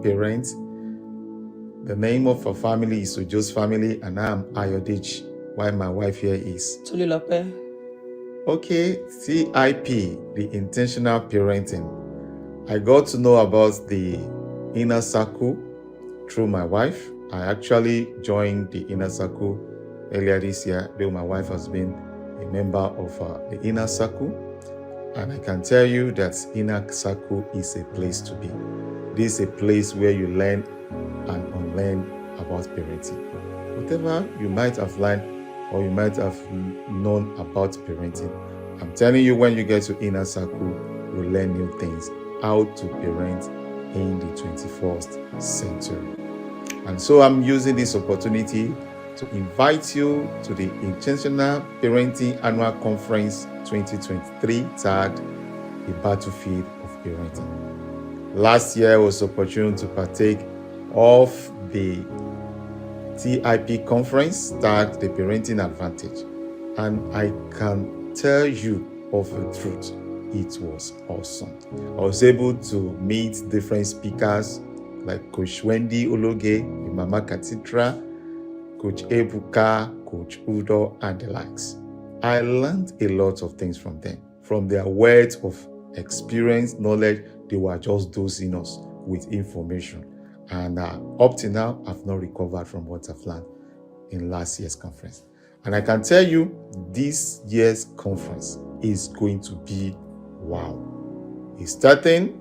Parents. The name of our family is Ujo's family, and I'm Ayodich, while my wife here is Tulilope. Okay, CIP, the intentional parenting. I got to know about the inner circle through my wife. I actually joined the inner circle earlier this year, though my wife has been a member of the inner circle. And I can tell you that inner circle is a place to be. This is a place where you learn and unlearn about parenting. Whatever you might have learned or you might have known about parenting, I'm telling you, when you get to inner circle, you learn new things, how to parent in the 21st century. And so I'm using this opportunity to invite you to the Intentional Parenting Annual Conference 2023, tagged The Battlefield of Parenting. Last year I was opportune to partake of the TIP conference, tagged The Parenting Advantage. And I can tell you of the truth, it was awesome. I was able to meet different speakers like Coach Wendy Ologe, Mama Cathedral, Coach Ebuka, Coach Udo, and the likes. I learned a lot of things from them. From their words of experience, knowledge, they were just dosing us with information. And up to now, I've not recovered from what I've learned in last year's conference. And I can tell you, this year's conference is going to be wow. It's starting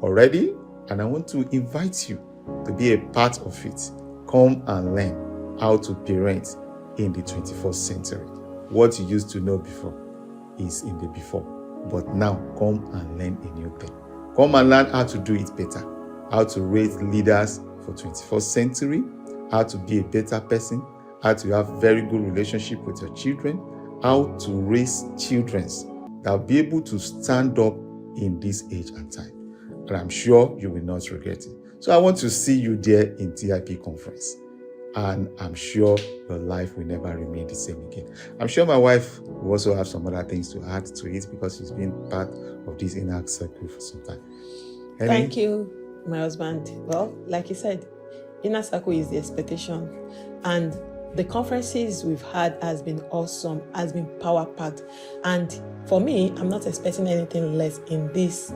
already, and I want to invite you to be a part of it. Come and learn how to parent in the 21st century. What you used to know before is in the before, but now come and learn a new thing. Come and learn how to do it better, how to raise leaders for 21st century, how to be a better person, how to have very good relationship with your children, how to raise children that will be able to stand up in this age and time. And I'm sure you will not regret it. So I want to see you there in TIP conference. And I'm sure your life will never remain the same again. I'm sure my wife will also have some other things to add to it, because she's been part of this inner circle for some time. Thank you, my husband. Well, like you said, inner circle is the expectation. And the conferences we've had has been awesome, has been power-packed. And for me, I'm not expecting anything less in this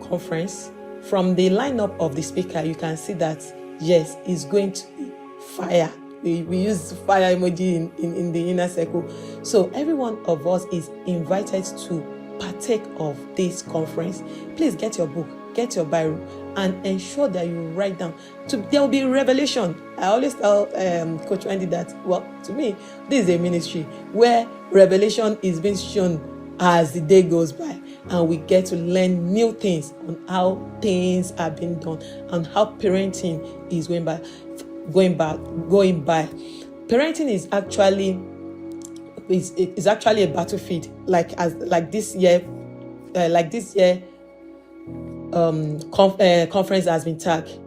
conference. From the lineup of the speaker, you can see that, yes, it's going to be fire. We use fire emoji in the inner circle. So every one of us is invited to partake of this conference. Please get your book, get your Bible, and ensure that you write down. There will be revelation. I always tell Coach Wendy that, well, to me, this is a ministry where revelation is being shown as the day goes by, and we get to learn new things on how things are being done and how parenting is going by. Parenting is actually a battlefield, like this year conference has been tagged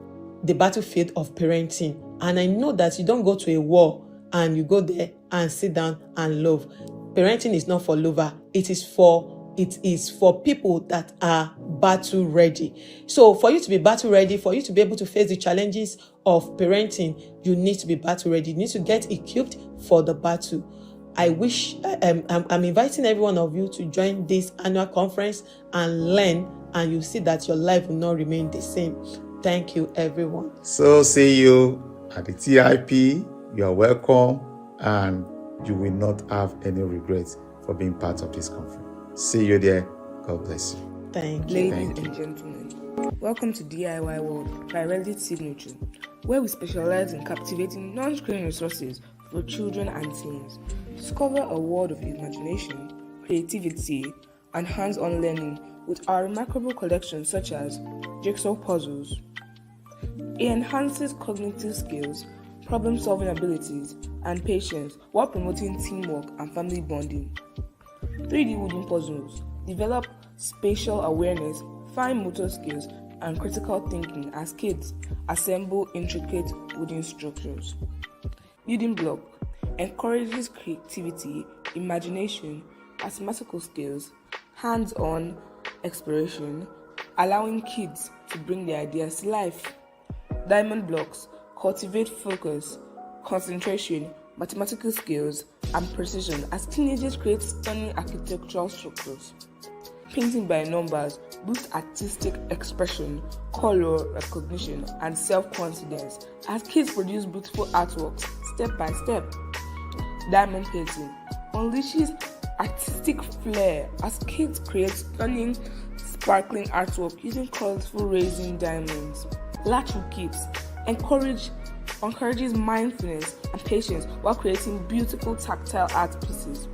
the battlefield of parenting. And I know that you don't go to a war and you go there and sit down and love. Parenting is not for lover, it is for it is for people that are battle ready. So for you to be battle ready, for you to be able to face the challenges of parenting, you need to be battle ready. You need to get equipped for the battle. I'm inviting every one of you to join this annual conference and learn, and you see that your life will not remain the same. Thank you, everyone. So see you at the TIP. You are welcome, and you will not have any regrets for being part of this conference. See you there. God bless you. Thank you. Ladies and gentlemen, welcome to DIY World by Reality Signature, where we specialize in captivating non-screen resources for children and teens. Discover a world of imagination, creativity, and hands-on learning with our remarkable collections such as jigsaw puzzles. It enhances cognitive skills, problem-solving abilities, and patience while promoting teamwork and family bonding. 3D wooden puzzles develop spatial awareness, fine motor skills, and critical thinking as kids assemble intricate wooden structures. Building block encourages creativity, imagination, mathematical skills, hands-on exploration, allowing kids to bring their ideas to life. Diamond blocks cultivate focus, concentration, mathematical skills, and precision as teenagers create stunning architectural structures. Painting by numbers boosts artistic expression, color recognition, and self-confidence as kids produce beautiful artworks step by step. Diamond painting unleashes artistic flair as kids create stunning, sparkling artwork using colorful resin diamonds. Latchwood kits encourages mindfulness and patience while creating beautiful tactile art pieces.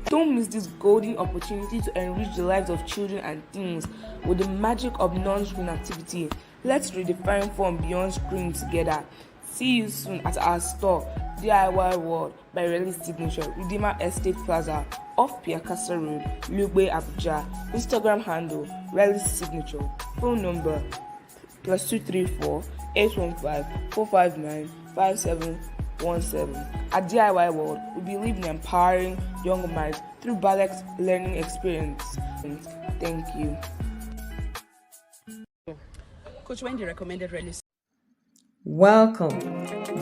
Don't miss this golden opportunity to enrich the lives of children and teens with the magic of non-screen activity. Let's redefine fun beyond screen together. See you soon at our store, DIY World by Reality Signature, Redeemer Estate Plaza, off Piakasa Road, Lugbe, Abuja. Instagram handle, Reality Signature. Phone number, +234 815 459 5717. At DIY World, we believe in empowering young minds through balanced learning experience. Thank you. Coach Wendy recommended release. Welcome.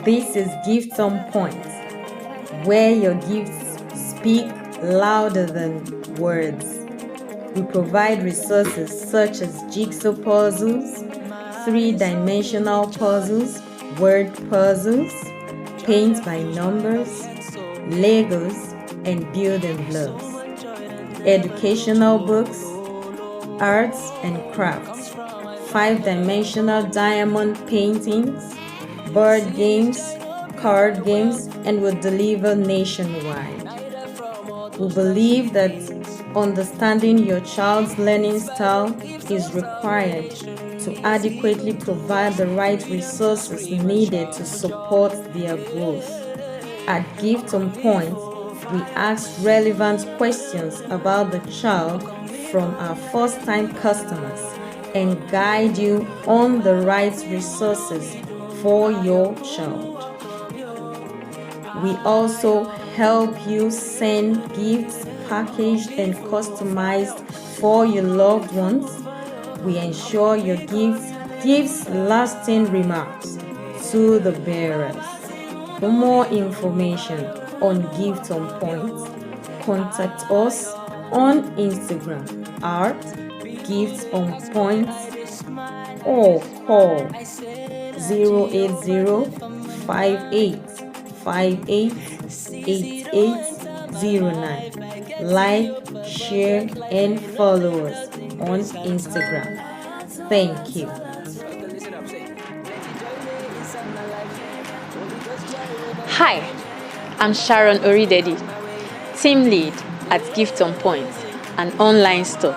This is Gifts on Point, where your gifts speak louder than words. We provide resources such as jigsaw puzzles, 3-dimensional puzzles, word puzzles, paint by numbers, Legos, and building blocks, educational books, arts and crafts, 5-dimensional diamond paintings, board games, card games, and will deliver nationwide. We believe that understanding your child's learning style is required to adequately provide the right resources needed to support their growth. At Gift on Point, we ask relevant questions about the child from our first-time customers and guide you on the right resources for your child. We also help you send gifts packaged and customized for your loved ones. We ensure your gifts gives lasting remarks to the bearers. For more information on Gift on Point, contact us on Instagram at Gifts on Point or call 080-5858-8809. Like, share, and follow us on Instagram. Thank you. Hi, I'm Sharon Oridedi, team lead at Gift on Point, an online store.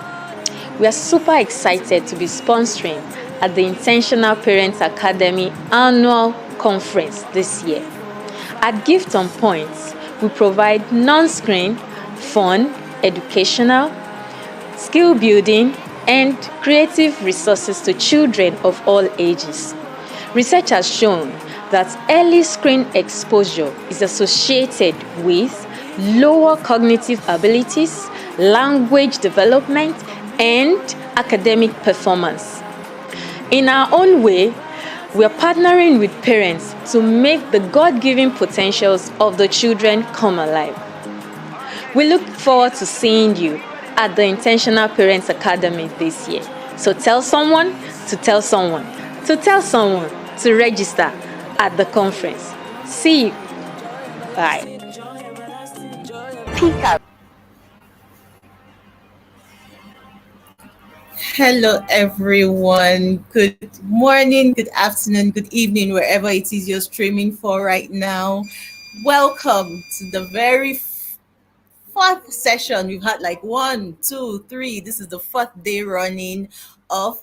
We are super excited to be sponsoring at the Intentional Parents Academy annual conference this year. At Gift on Point, we provide non-screen, fun, educational, skill building, and creative resources to children of all ages. Research has shown that early screen exposure is associated with lower cognitive abilities language development, and academic performance. In our own way, we are partnering with parents to make the God-given potentials of the children come alive. We look forward to seeing you at the Intentional Parents Academy this year. So tell someone to tell someone to tell someone to register at the conference. See you. Bye. Hello, everyone. Good morning, good afternoon, good evening, wherever it is you're streaming for right now. Welcome to the very fourth session. We've had like one, two, three. This is the fourth day running of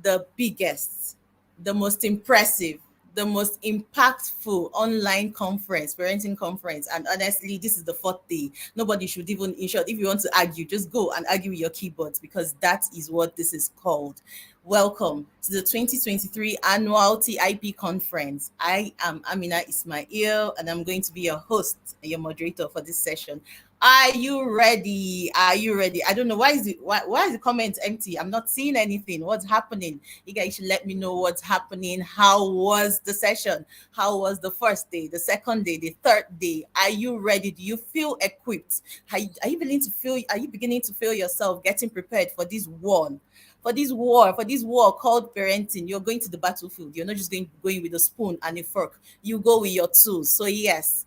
the biggest, the most impressive, the most impactful online conference, parenting conference. And honestly, this is the fourth day. Nobody should even, in short, if you want to argue, just go and argue with your keyboards because that is what this is called. Welcome to the 2023 annual TIP conference. I am Amina Ismail and I'm going to be your host and your moderator for this session. Are you ready? Are you ready? I don't know why is the comment empty? I'm not seeing anything. What's happening? You guys should let me know what's happening. How was the session? How was the first day, the second day, the third day? Are you ready? Do you feel equipped? Are you beginning to feel yourself getting prepared for this war? For this war called parenting. You're going to the battlefield. You're not just going with a spoon and a fork. You go with your tools. So yes,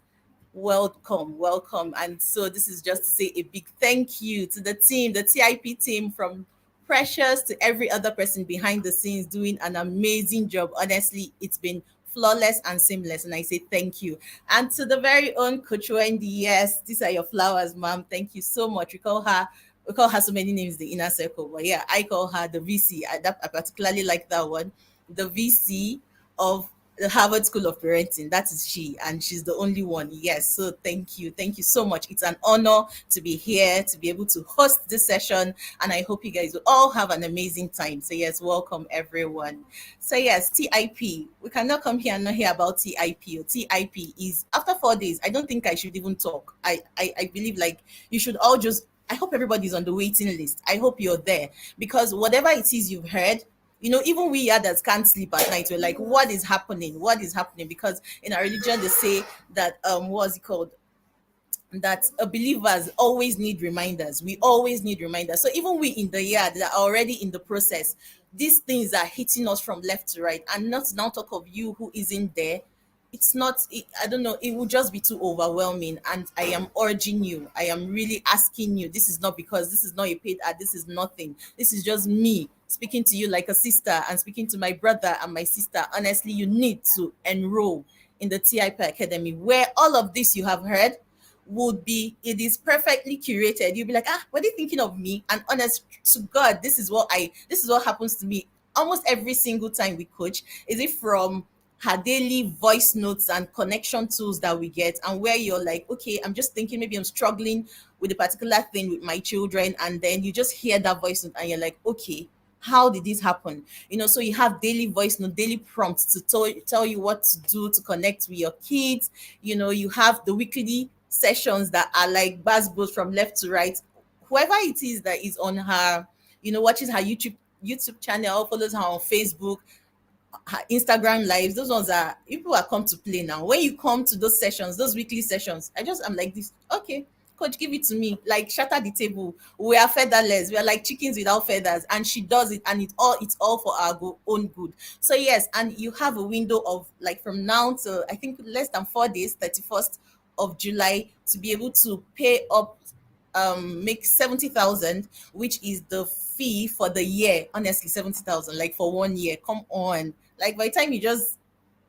welcome. And so this is just to say a big thank you to the team, the TIP team, from Precious to every other person behind the scenes doing an amazing job. Honestly, it's been flawless and seamless, and I say thank you. And to the very own Coach Wendy, yes, these are your flowers, ma'am. Thank you so much. We call her so many names, the inner circle, but yeah, I call her the VC. I particularly like that one, the VC of the Harvard School of Parenting. That is she, and she's the only one. Yes. So thank you so much. It's an honor to be here to be able to host this session, and I hope you guys will all have an amazing time. So yes, welcome everyone. So yes, TIP. We cannot come here and not hear about TIP. Or TIP is after 4 days. I don't think I should even talk. I believe like you should all just. I hope everybody's on the waiting list. I hope you're there because whatever it is you've heard, even we others can't sleep at night. We're like, what is happening? What is happening? Because in our religion, they say that what's it called? That believers always need reminders. We always need reminders. So even we in the yard that are already in the process, these things are hitting us from left to right, and not to now talk of you who isn't there. It's not. I don't know. It will just be too overwhelming. And I am urging you. I am really asking you. This is not because this is not a paid ad. This is nothing. This is just me speaking to you like a sister and speaking to my brother and my sister. Honestly, you need to enroll in the TIP Academy where all of this you have heard it is perfectly curated. You'll be like, what are you thinking of me? And honest to God, this is what happens to me almost every single time we coach. Is it from her daily voice notes and connection tools that we get, and where you're like, okay, I'm just thinking maybe I'm struggling with a particular thing with my children, and then you just hear that voice note and you're like, okay, how did this happen? So you have daily voice note, daily prompts to tell you what to do to connect with your kids. You have the weekly sessions that are like buzzwords from left to right. Whoever it is that is on her, watches her YouTube channel, follows her on Facebook, her Instagram lives, those ones are people are come to play now. When you come to those sessions, those weekly sessions, I'm like this, okay, coach, give it to me. Like shatter the table. We are featherless. We are like chickens without feathers. And she does it, and it's all for our own good. So yes, and you have a window of like from now to I think less than 4 days, 31st of July, to be able to pay up make 70,000, which is the fee for the year. Honestly, 70,000, like for 1 year. Come on. Like by the time you just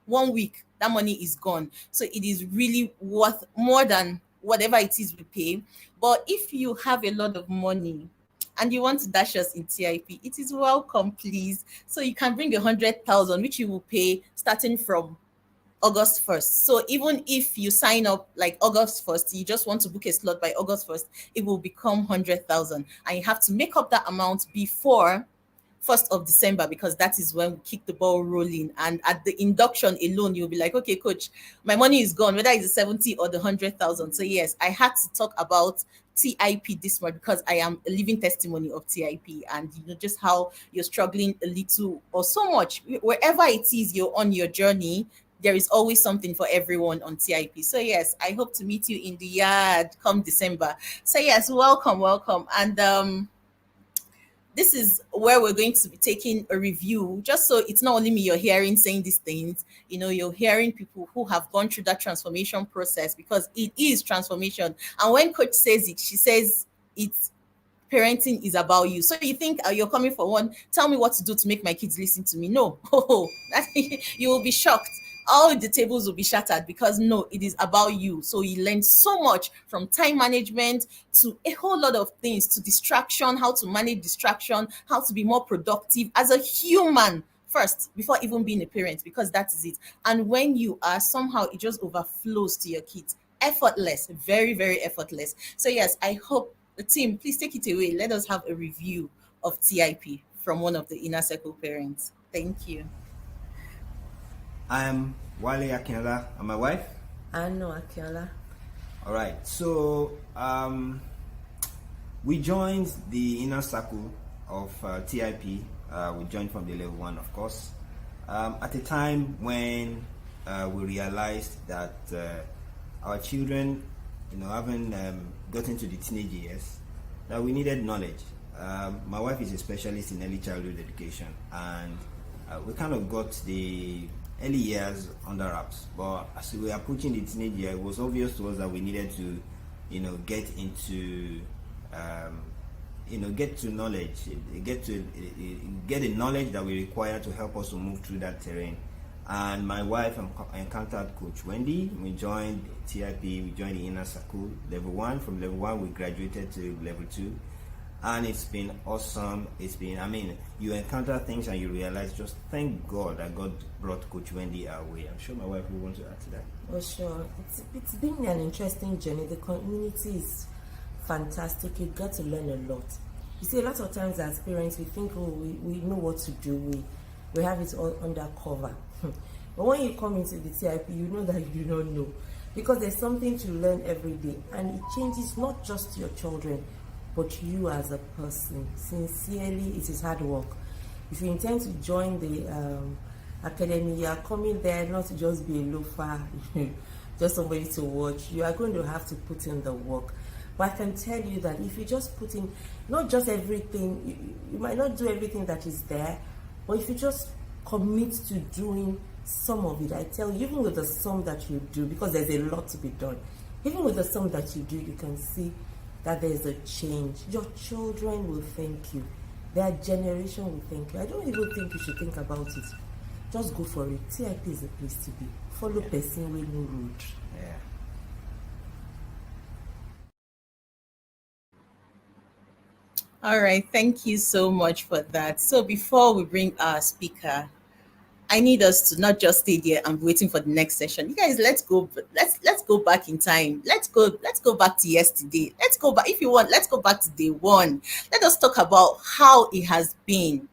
1 week, that money is gone. So it is really worth more than whatever it is we pay. But if you have a lot of money and you want to dash us in TIP, it is welcome, please. So you can bring 100,000, which you will pay starting from August 1st. So even if you sign up like August 1st, you just want to book a slot by August 1st, it will become 100,000. And you have to make up that amount before 1st of December, because that is when we kick the ball rolling. And at the induction alone, you'll be like, okay, coach, my money is gone, whether it's the 70 or the 100,000. So yes, I had to talk about TIP this month because I am a living testimony of TIP, and just how you're struggling a little or so much, wherever it is you're on your journey, there is always something for everyone on TIP. So yes, I hope to meet you in the yard come December. So yes, welcome, welcome. And this is where we're going to be taking a review, just so it's not only me you're hearing saying these things, you're hearing people who have gone through that transformation process, because it is transformation. And when coach says it, she says it's parenting is about you. So you think you're coming for one, tell me what to do to make my kids listen to me. No, you will be shocked. All the tables will be shattered, because no, it is about you. So you learn so much, from time management to a whole lot of things, to distraction, how to manage distraction, how to be more productive as a human first before even being a parent, because that is it. And when you are, somehow it just overflows to your kids. Effortless, very, very effortless. So yes, I hope the team, please take it away. Let us have a review of TIP from one of the inner circle parents. Thank you. I'm Wale Akinola. I'm my wife. Ano Akiola. All right. So we joined the inner circle of TIP. We joined from the level 1, of course. At a time when we realized that our children, haven't gotten to the teenage years, that we needed knowledge. My wife is a specialist in early childhood education, and we kind of got the early years under wraps. But as we were approaching the teenage year, it was obvious to us that we needed to, get into, get to knowledge, get the knowledge that we require to help us to move through that terrain. And my wife encountered Coach Wendy. We joined TIP, we joined the inner circle, level 1. From level 1, we graduated to level 2. And it's been awesome. You encounter things and you realize, just thank God that God brought Coach Wendy our way. I'm sure my wife will want to add to that. Oh, sure. It's been an interesting journey. The community is fantastic. You get to learn a lot. You see, a lot of times as parents, we think, we know what to do. We have it all under cover. But when you come into the TIP, you know that you do not know. Because there's something to learn every day. And it changes not just your children, but you as a person. Sincerely, it is hard work. If you intend to join the academy, you are coming there not to just be a loafer, just somebody to watch. You are going to have to put in the work. But I can tell you that if you just put in, not just everything, you might not do everything that is there, but if you just commit to doing some of it, I tell you, even with the some that you do, because there's a lot to be done, even with the some that you do, you can see that there's a change. Your children will thank you. Their generation will thank you. I don't even think you should think about it. Just go for it. TIP is the place to be. Follow person with no road. Yeah. All right, thank you so much for that. So before we bring our speaker, I need us to not just stay there and be waiting for the next session. You guys, let's go. Let's go back in time. Let's go back to yesterday. Let's go back, if you want. Let's go back to day 1. Let us talk about how it has been.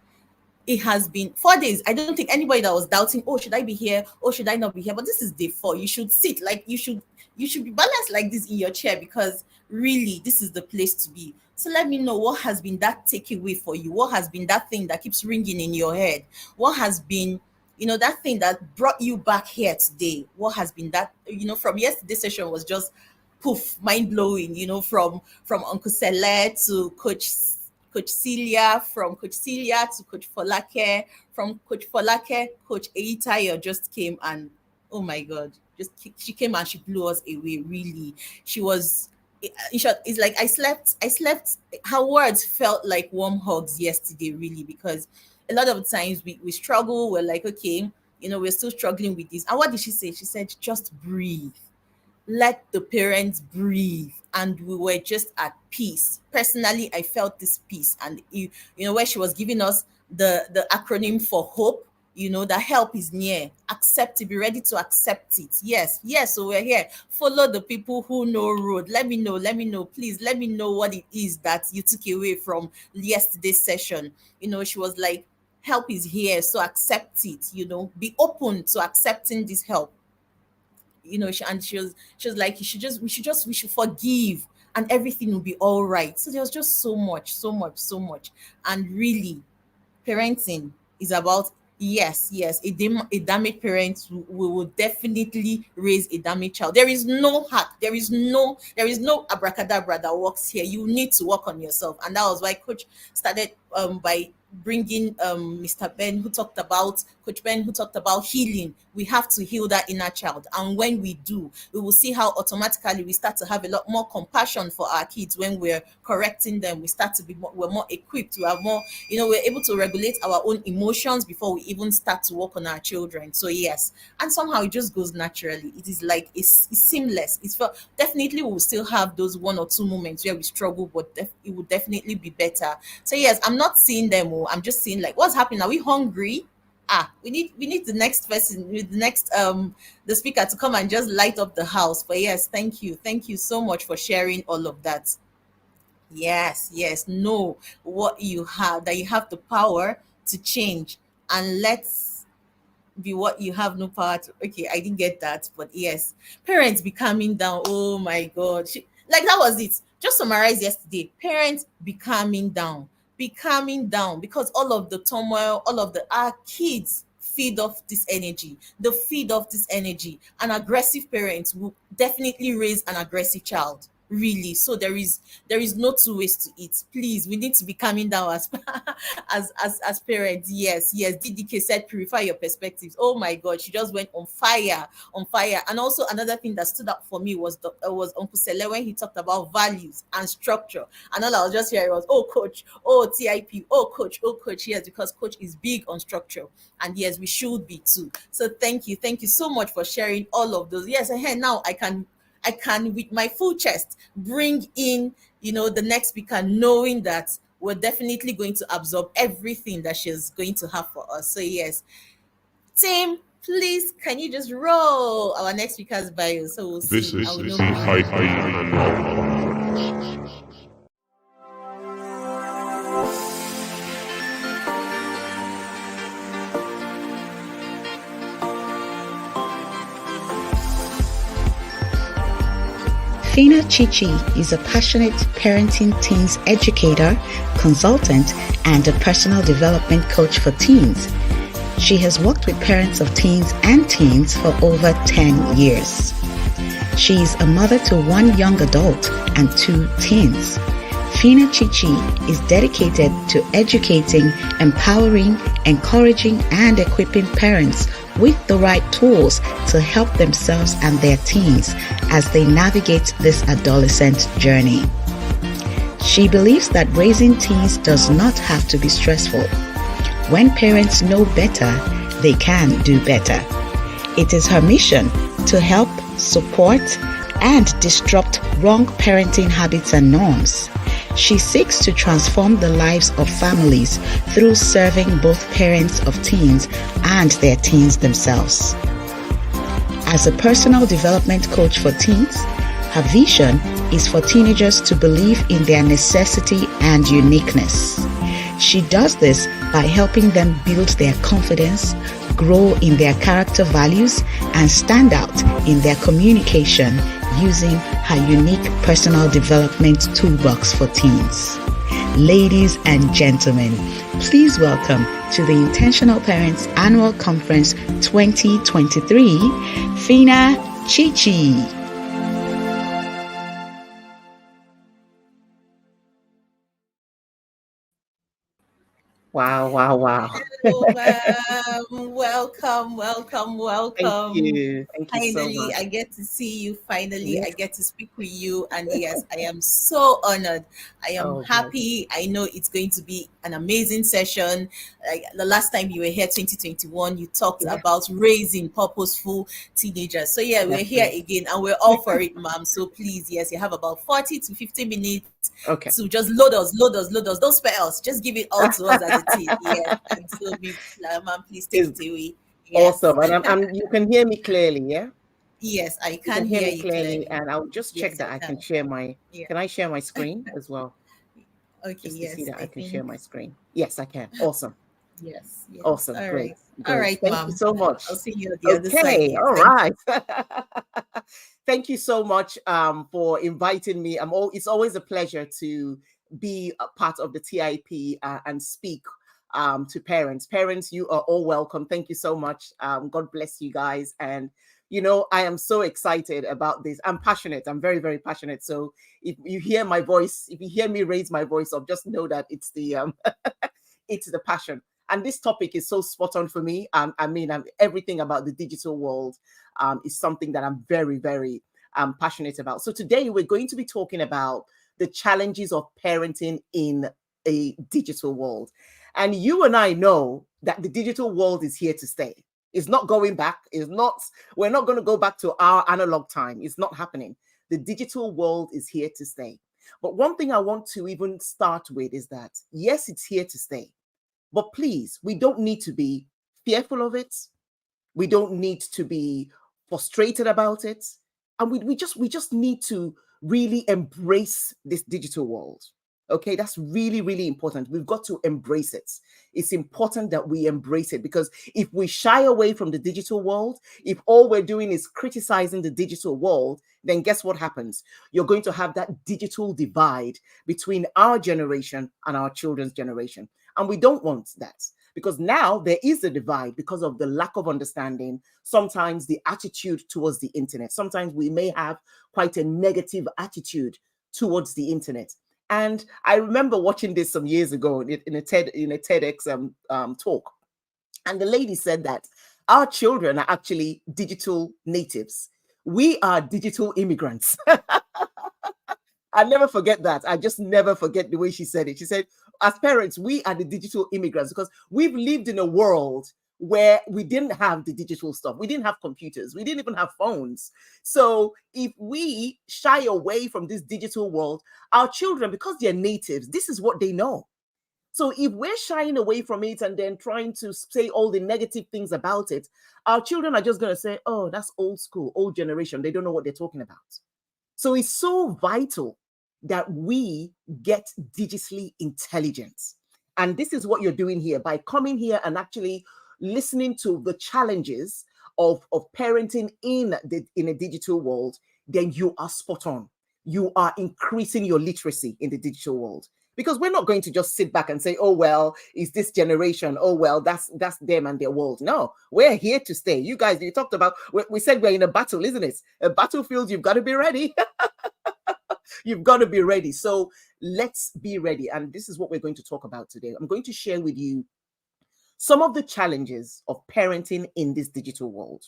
It has been 4 days. I don't think anybody that was doubting, oh, should I be here? Oh, should I not be here? But this is day 4. You should sit, like you should be balanced like this in your chair, because really this is the place to be. So let me know, what has been that takeaway for you? What has been that thing that keeps ringing in your head? What has been, that thing that brought you back here today? What has been that, from yesterday's session was just poof, mind blowing, from Uncle Sele to Coach Celia, from Coach Celia to Coach Folake, from Coach Folake, Coach Eitayo just came, and oh my God, she came and she blew us away. Really, she was. In short, it's like I slept. Her words felt like warm hugs yesterday, really, because a lot of times we struggle. We're like, okay, we're still struggling with this. And what did she say? She said, just breathe. Let the parents breathe. And we were just at peace. Personally, I felt this peace. And where she was giving us the acronym for hope, that help is near. Accept it, be ready to accept it. Yes, yes. So we're here. Follow the people who know road. Let me know, please. Let me know what it is that you took away from yesterday's session. She was like, help is here, so accept it. Be open to accepting this help. She was like, we should forgive, and everything will be all right. So there was just so much, so much, so much. And really, parenting is about, yes, a damaged parent will definitely raise a damaged child. There is no hack, there is no abracadabra that works here. You need to work on yourself. And that was why coach started by bringing Coach Ben, who talked about healing. We have to heal that inner child, and when we do, we will see how automatically we start to have a lot more compassion for our kids. When we're correcting them, we start to we're more equipped to have more, we're able to regulate our own emotions before we even start to work on our children. So yes, and somehow it just goes naturally. It is like it's seamless. Definitely we'll still have those one or two moments where we struggle, but it will definitely be better. So yes, I'm not seeing them. I'm just seeing like, what's happening? Are we hungry? We need the next person, with the next the speaker, to come and just light up the house. But yes, thank you so much for sharing all of that. Yes, know what you have, that you have the power to change, and let's be what you have no power to. Okay, I didn't get that, but yes, parents be calming down. Oh my god, like that was it. Just summarize yesterday. Parents be calming down, because all of the turmoil, all of our kids feed off this energy. They feed off this energy. An aggressive parent will definitely raise an aggressive child. Really. So there is no two ways to it. Please, we need to be calming down as as parents. Yes. DDK said purify your perspectives. Oh my god, she just went on fire. And also another thing that stood out for me was Uncle Sele, when he talked about values and structure. And all I was just hearing was, oh coach, oh TIP, oh coach. Yes, because coach is big on structure, and yes, we should be too. So thank you so much for sharing all of those. Yes, and now I can, with my full chest, bring in, the next speaker, knowing that we're definitely going to absorb everything that she's going to have for us. So yes, team, please, can you just roll our next speaker's bio, so we'll see. This is and we know the who- High Conference. Fina Chichi is a passionate parenting teens educator, consultant, and a personal development coach for teens. She has worked with parents of teens and teens for over 10 years. She is a mother to one young adult and two teens. Fina Chichi is dedicated to educating, empowering, encouraging, and equipping parents with the right tools to help themselves and their teens as they navigate this adolescent journey. She believes that raising teens does not have to be stressful. When parents know better, they can do better. It is her mission to help, support, and disrupt wrong parenting habits and norms. She seeks to transform the lives of families through serving both parents of teens and their teens themselves. As a personal development coach for teens, her vision is for teenagers to believe in their necessity and uniqueness. She does this by helping them build their confidence, grow in their character values, and stand out in their communication using her unique personal development toolbox for teens. Ladies and gentlemen, please welcome to the Intentional Parents Annual Conference 2023, Fina Chichi. Wow. Hello, ma'am. Welcome. Thank you. Thank you so Finally, much. I get to see you. Finally, Yes. I get to speak with you. And yes, I am so honored. I am Oh, happy. I know it's going to be an amazing session. The last time you were here, 2021, you talked about raising purposeful teenagers. So yeah, we're here again, and we're all for it, ma'am. So please, yes, you have about 40 to 50 minutes to just load us. Don't spare us. Just give it all to us as it is. Yes, and so ma'am, please take it away. Yes. Awesome, and you can hear me clearly, yeah? Yes, I You can hear hear me you clearly, and I'll just check Yes, that you I can can. share my. Yeah. Can I share my screen as well? Okay, Just to see yes, that I can think. share my screen. Yes, I can. Awesome. Yes. Awesome. All Great. right. Great. All right, Thank you ma'am. so much. I'll see you on the other side. Okay. Yes, All thank right. Thank you so much for inviting me. It's always a pleasure to be a part of the TIP and speak to parents. Parents, you are all welcome. Thank you so much. God bless you guys. And you know, I am so excited about this. I'm passionate. I'm very, very passionate. So if you hear my voice, if you hear me raise my voice up, just know that it's the it's the passion. And this topic is so spot on for me. I mean, everything about the digital world is something that I'm very, very passionate about. So today we're going to be talking about the challenges of parenting in a digital world. And you and I know that the digital world is here to stay. It's not going back. We're not going to go back to our analog time. It's not happening. The digital world is here to stay. But one thing I want to even start with is that, yes, it's here to stay. But please, we don't need to be fearful of it. We don't need to be frustrated about it. And we just need to really embrace this digital world. Okay, that's really, really important. We've got to embrace it. It's important that we embrace it, because if we shy away from the digital world, if all we're doing is criticizing the digital world, then guess what happens? You're going to have that digital divide between our generation and our children's generation. And we don't want that, because now there is a divide because of the lack of understanding, sometimes the attitude towards the internet. Sometimes we may have quite a negative attitude towards the internet. And I remember watching this some years ago in a TEDx talk. And the lady said that our children are actually digital natives. We are digital immigrants. I never forget that. I just never forget the way she said it. She said, as parents, we are the digital immigrants, because we've lived in a world where we didn't have the digital stuff. We didn't have computers. We didn't even have phones. So if we shy away from this digital world, our children, because they're natives, this is what they know. So if we're shying away from it and then trying to say all the negative things about it, our children are just going to say, oh, that's old school, old generation. They don't know what they're talking about. So it's so vital that we get digitally intelligent. And this is what you're doing here by coming here and actually listening to the challenges of parenting in a digital world. Then you are spot on. You are increasing your literacy in the digital world, because we're not going to just sit back and say, oh, well, it's this generation. Oh, well, that's them and their world. No, we're here to stay. You guys, you talked about, we said we're in a battle, isn't it? A battlefield, you've got to be ready. You've got to be ready. So let's be ready. And this is what we're going to talk about today. I'm going to share with you some of the challenges of parenting in this digital world.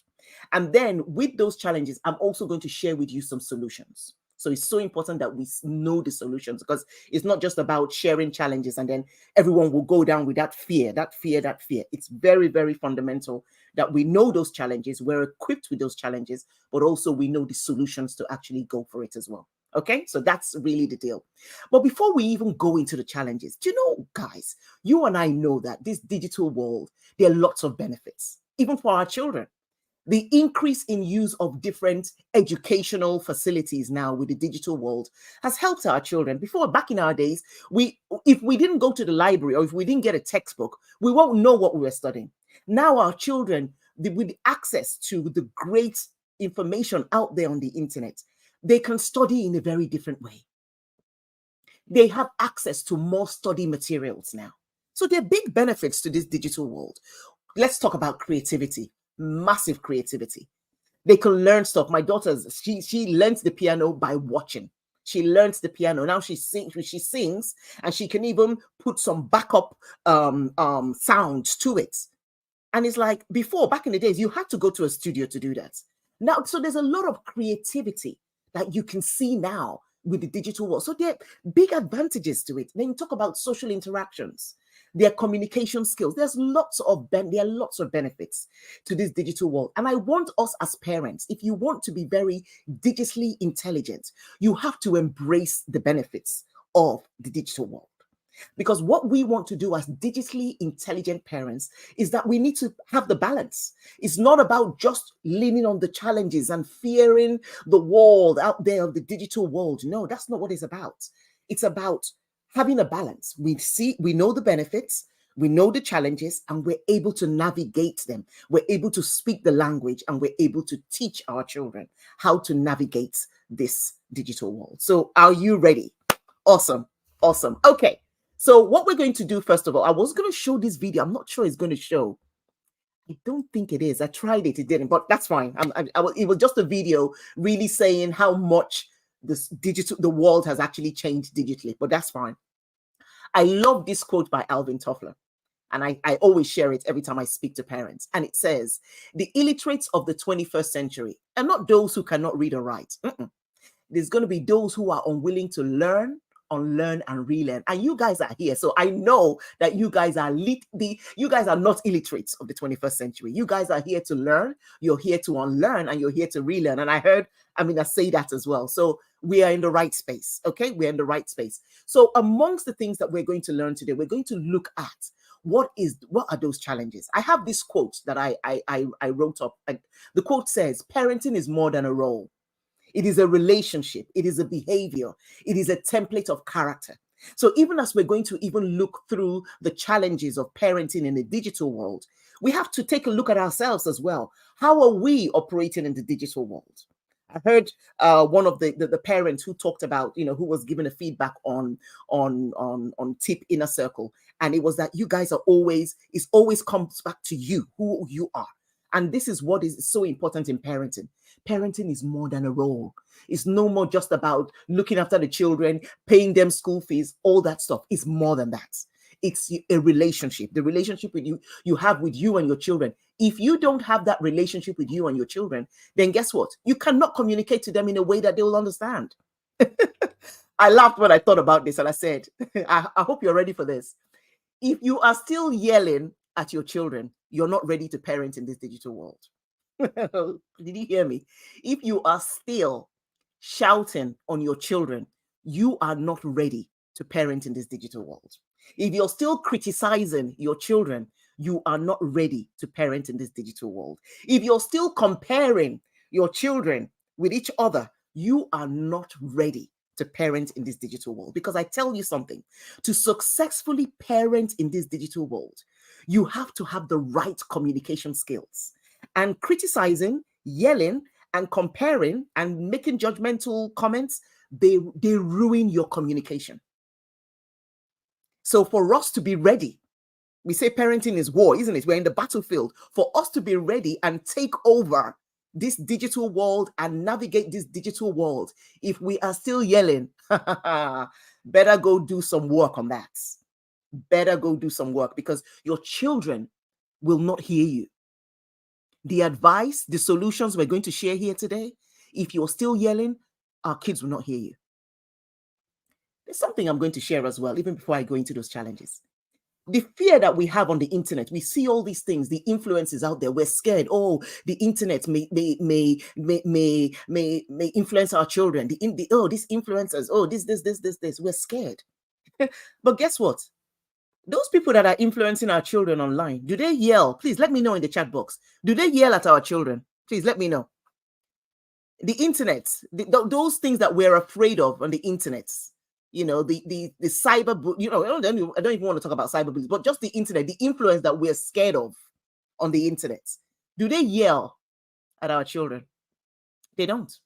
And then with those challenges, I'm also going to share with you some solutions. So it's so important that we know the solutions, because it's not just about sharing challenges and then everyone will go down with that fear. It's very, very fundamental that we know those challenges, we're equipped with those challenges, but also we know the solutions to actually go for it as well. Okay, so that's really the deal. But before we even go into the challenges, do you know, guys, you and I know that this digital world, there are lots of benefits, even for our children. The increase in use of different educational facilities now with the digital world has helped our children. Before, back in our days, if we didn't go to the library or if we didn't get a textbook, we won't know what we were studying. Now our children, with access to the great information out there on the internet, they can study in a very different way. They have access to more study materials now. So there are big benefits to this digital world. Let's talk about creativity. Massive creativity. They can learn stuff. My daughter's, she learns the piano by watching. She learns the piano. Now she sings and she can even put some backup sounds to it. And it's like before, back in the days, you had to go to a studio to do that. Now, so there's a lot of creativity that you can see now with the digital world. So there are big advantages to it. Then you talk about social interactions. their communication skills. There are lots of benefits to this digital world. And I want us as parents, if you want to be very digitally intelligent, you have to embrace the benefits of the digital world. Because what we want to do as digitally intelligent parents is that we need to have the balance. It's not about just leaning on the challenges and fearing the world out there of the digital world. No, that's not what it's about. It's about having a balance. We know the benefits, we know the challenges, and we're able to navigate them. We're able to speak the language, and we're able to teach our children how to navigate this digital world. So are you ready? Awesome. Okay. So what we're going to do, first of all, I was going to show this video. I'm not sure it's going to show. I don't think it is. I tried it. It didn't, but that's fine. It was just a video really saying how much the world has actually changed digitally, but that's fine. I love this quote by Alvin Toffler, and I always share it every time I speak to parents. And it says, the illiterates of the 21st century are not those who cannot read or write. There's going to be those who are unwilling to learn, unlearn, and relearn. And you guys are here, so I know that you guys are you guys are not illiterates of the 21st century. You guys are here to learn, you're here to unlearn, and you're here to relearn. And I heard Amina say that as well. So we are in the right space. Okay, we're in the right space. So amongst the things that we're going to learn today, we're going to look at what are those challenges. I have this quote that I wrote up, and the quote says, parenting is more than a role. It is a relationship. It is a behavior. It is a template of character. So even as we're going to even look through the challenges of parenting in the digital world, we have to take a look at ourselves as well. How are we operating in the digital world? I heard one of the parents who talked about, who was given a feedback on Tip Inner Circle, and it was that you guys it always comes back to you, who you are. And this is what is so important in parenting. Parenting is more than a role. It's no more just about looking after the children, paying them school fees, all that stuff. It's more than that. It's a relationship. The relationship you have with you and your children. If you don't have that relationship with you and your children, then guess what? You cannot communicate to them in a way that they will understand. I laughed when I thought about this, and I said, I hope you're ready for this. If you are still yelling at your children, you're not ready to parent in this digital world. Did you hear me? If you are still shouting on your children, you are not ready to parent in this digital world. If you're still criticizing your children, you are not ready to parent in this digital world. If you're still comparing your children with each other, you are not ready to parent in this digital world. Because I tell you something, to successfully parent in this digital world, you have to have the right communication skills. And criticizing, yelling, and comparing and making judgmental comments, they ruin your communication. So for us to be ready, we say parenting is war, isn't it? We're in the battlefield. For us to be ready and take over this digital world and navigate this digital world, if we are still yelling, better go do some work on that. Better go do some work, because your children will not hear you. The advice, the solutions we're going to share here today, if you're still yelling, our kids will not hear you. There's something I'm going to share as well, even before I go into those challenges. The fear that we have on the internet, we see all these things, the influences out there. We're scared. Oh, the internet may influence our children. These influencers. Oh, this. We're scared. But guess what? Those people that are influencing our children online, do they yell? Please let me know in the chat box. Do they yell at our children? Please let me know. The internet, those things that we're afraid of on the internet, the cyber, I don't even want to talk about cyberbullying, but just the internet, the influence that we're scared of on the internet. Do they yell at our children? They don't.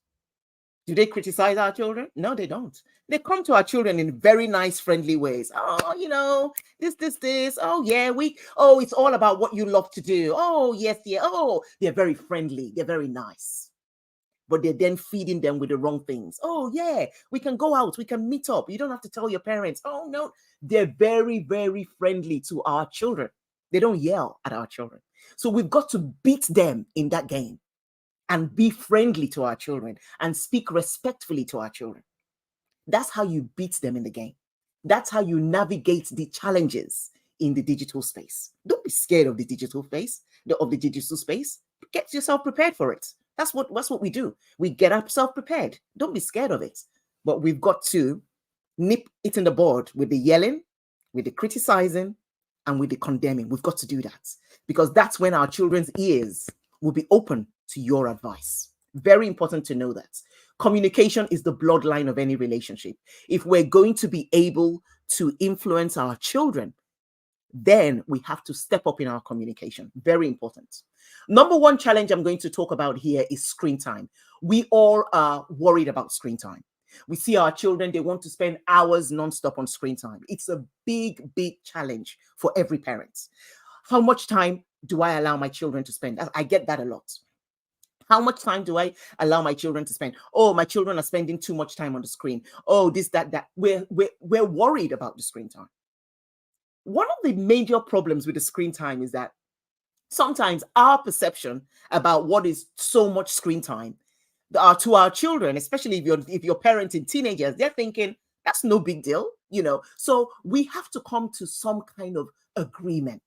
Do they criticize our children? No, they don't. They come to our children in very nice, friendly ways. Oh, this. Oh, yeah, it's all about what you love to do. Oh, yes, yeah. Oh, they're very friendly. They're very nice. But they're then feeding them with the wrong things. Oh, yeah, we can go out. We can meet up. You don't have to tell your parents. Oh, no. They're very, very friendly to our children. They don't yell at our children. So we've got to beat them in that game and be friendly to our children and speak respectfully to our children. That's how you beat them in the game. That's how you navigate the challenges in the digital space. Don't be scared of the digital space, of the digital space. Get yourself prepared for it. That's what we do. We get ourselves prepared. Don't be scared of it. But we've got to nip it in the bud with the yelling, with the criticizing, and with the condemning. We've got to do that, because that's when our children's ears will be open to your advice. Very important to know that. Communication is the bloodline of any relationship. If we're going to be able to influence our children, then we have to step up in our communication. Very important. Number one challenge I'm going to talk about here is screen time. We all are worried about screen time. We see our children, they want to spend hours nonstop on screen time. It's a big, big challenge for every parent. How much time do I allow my children to spend? I get that a lot. How much time do I allow my children to spend? Oh, my children are spending too much time on the screen. Oh, this, that. We're worried about the screen time. One of the major problems with the screen time is that sometimes our perception about what is so much screen time to our children, especially if you're parenting teenagers, they're thinking that's no big deal, So we have to come to some kind of agreement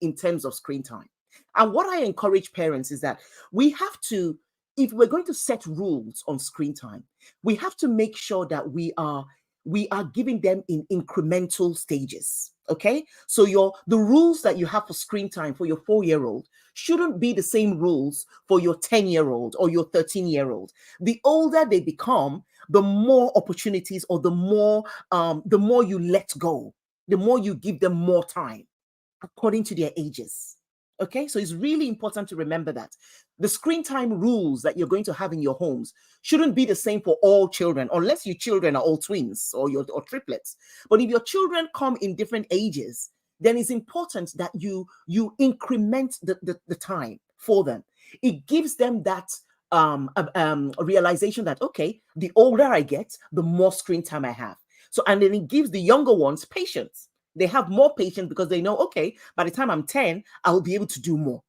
in terms of screen time. And what I encourage parents is that we have to, if we're going to set rules on screen time, we have to make sure that we are giving them in incremental stages. Okay, so the rules that you have for screen time for your 4-year-old shouldn't be the same rules for your 10-year-old or your 13-year-old. The older they become, the more opportunities, or the more you let go, the more you give them more time according to their ages. Okay, so it's really important to remember that the screen time rules that you're going to have in your homes shouldn't be the same for all children, unless your children are all twins or triplets. But if your children come in different ages, then it's important that you increment the time for them. It gives them that realization that, okay, the older I get, the more screen time I have. So, and then it gives the younger ones patience. They have more patience because they know, okay, by the time I'm 10, I'll be able to do more.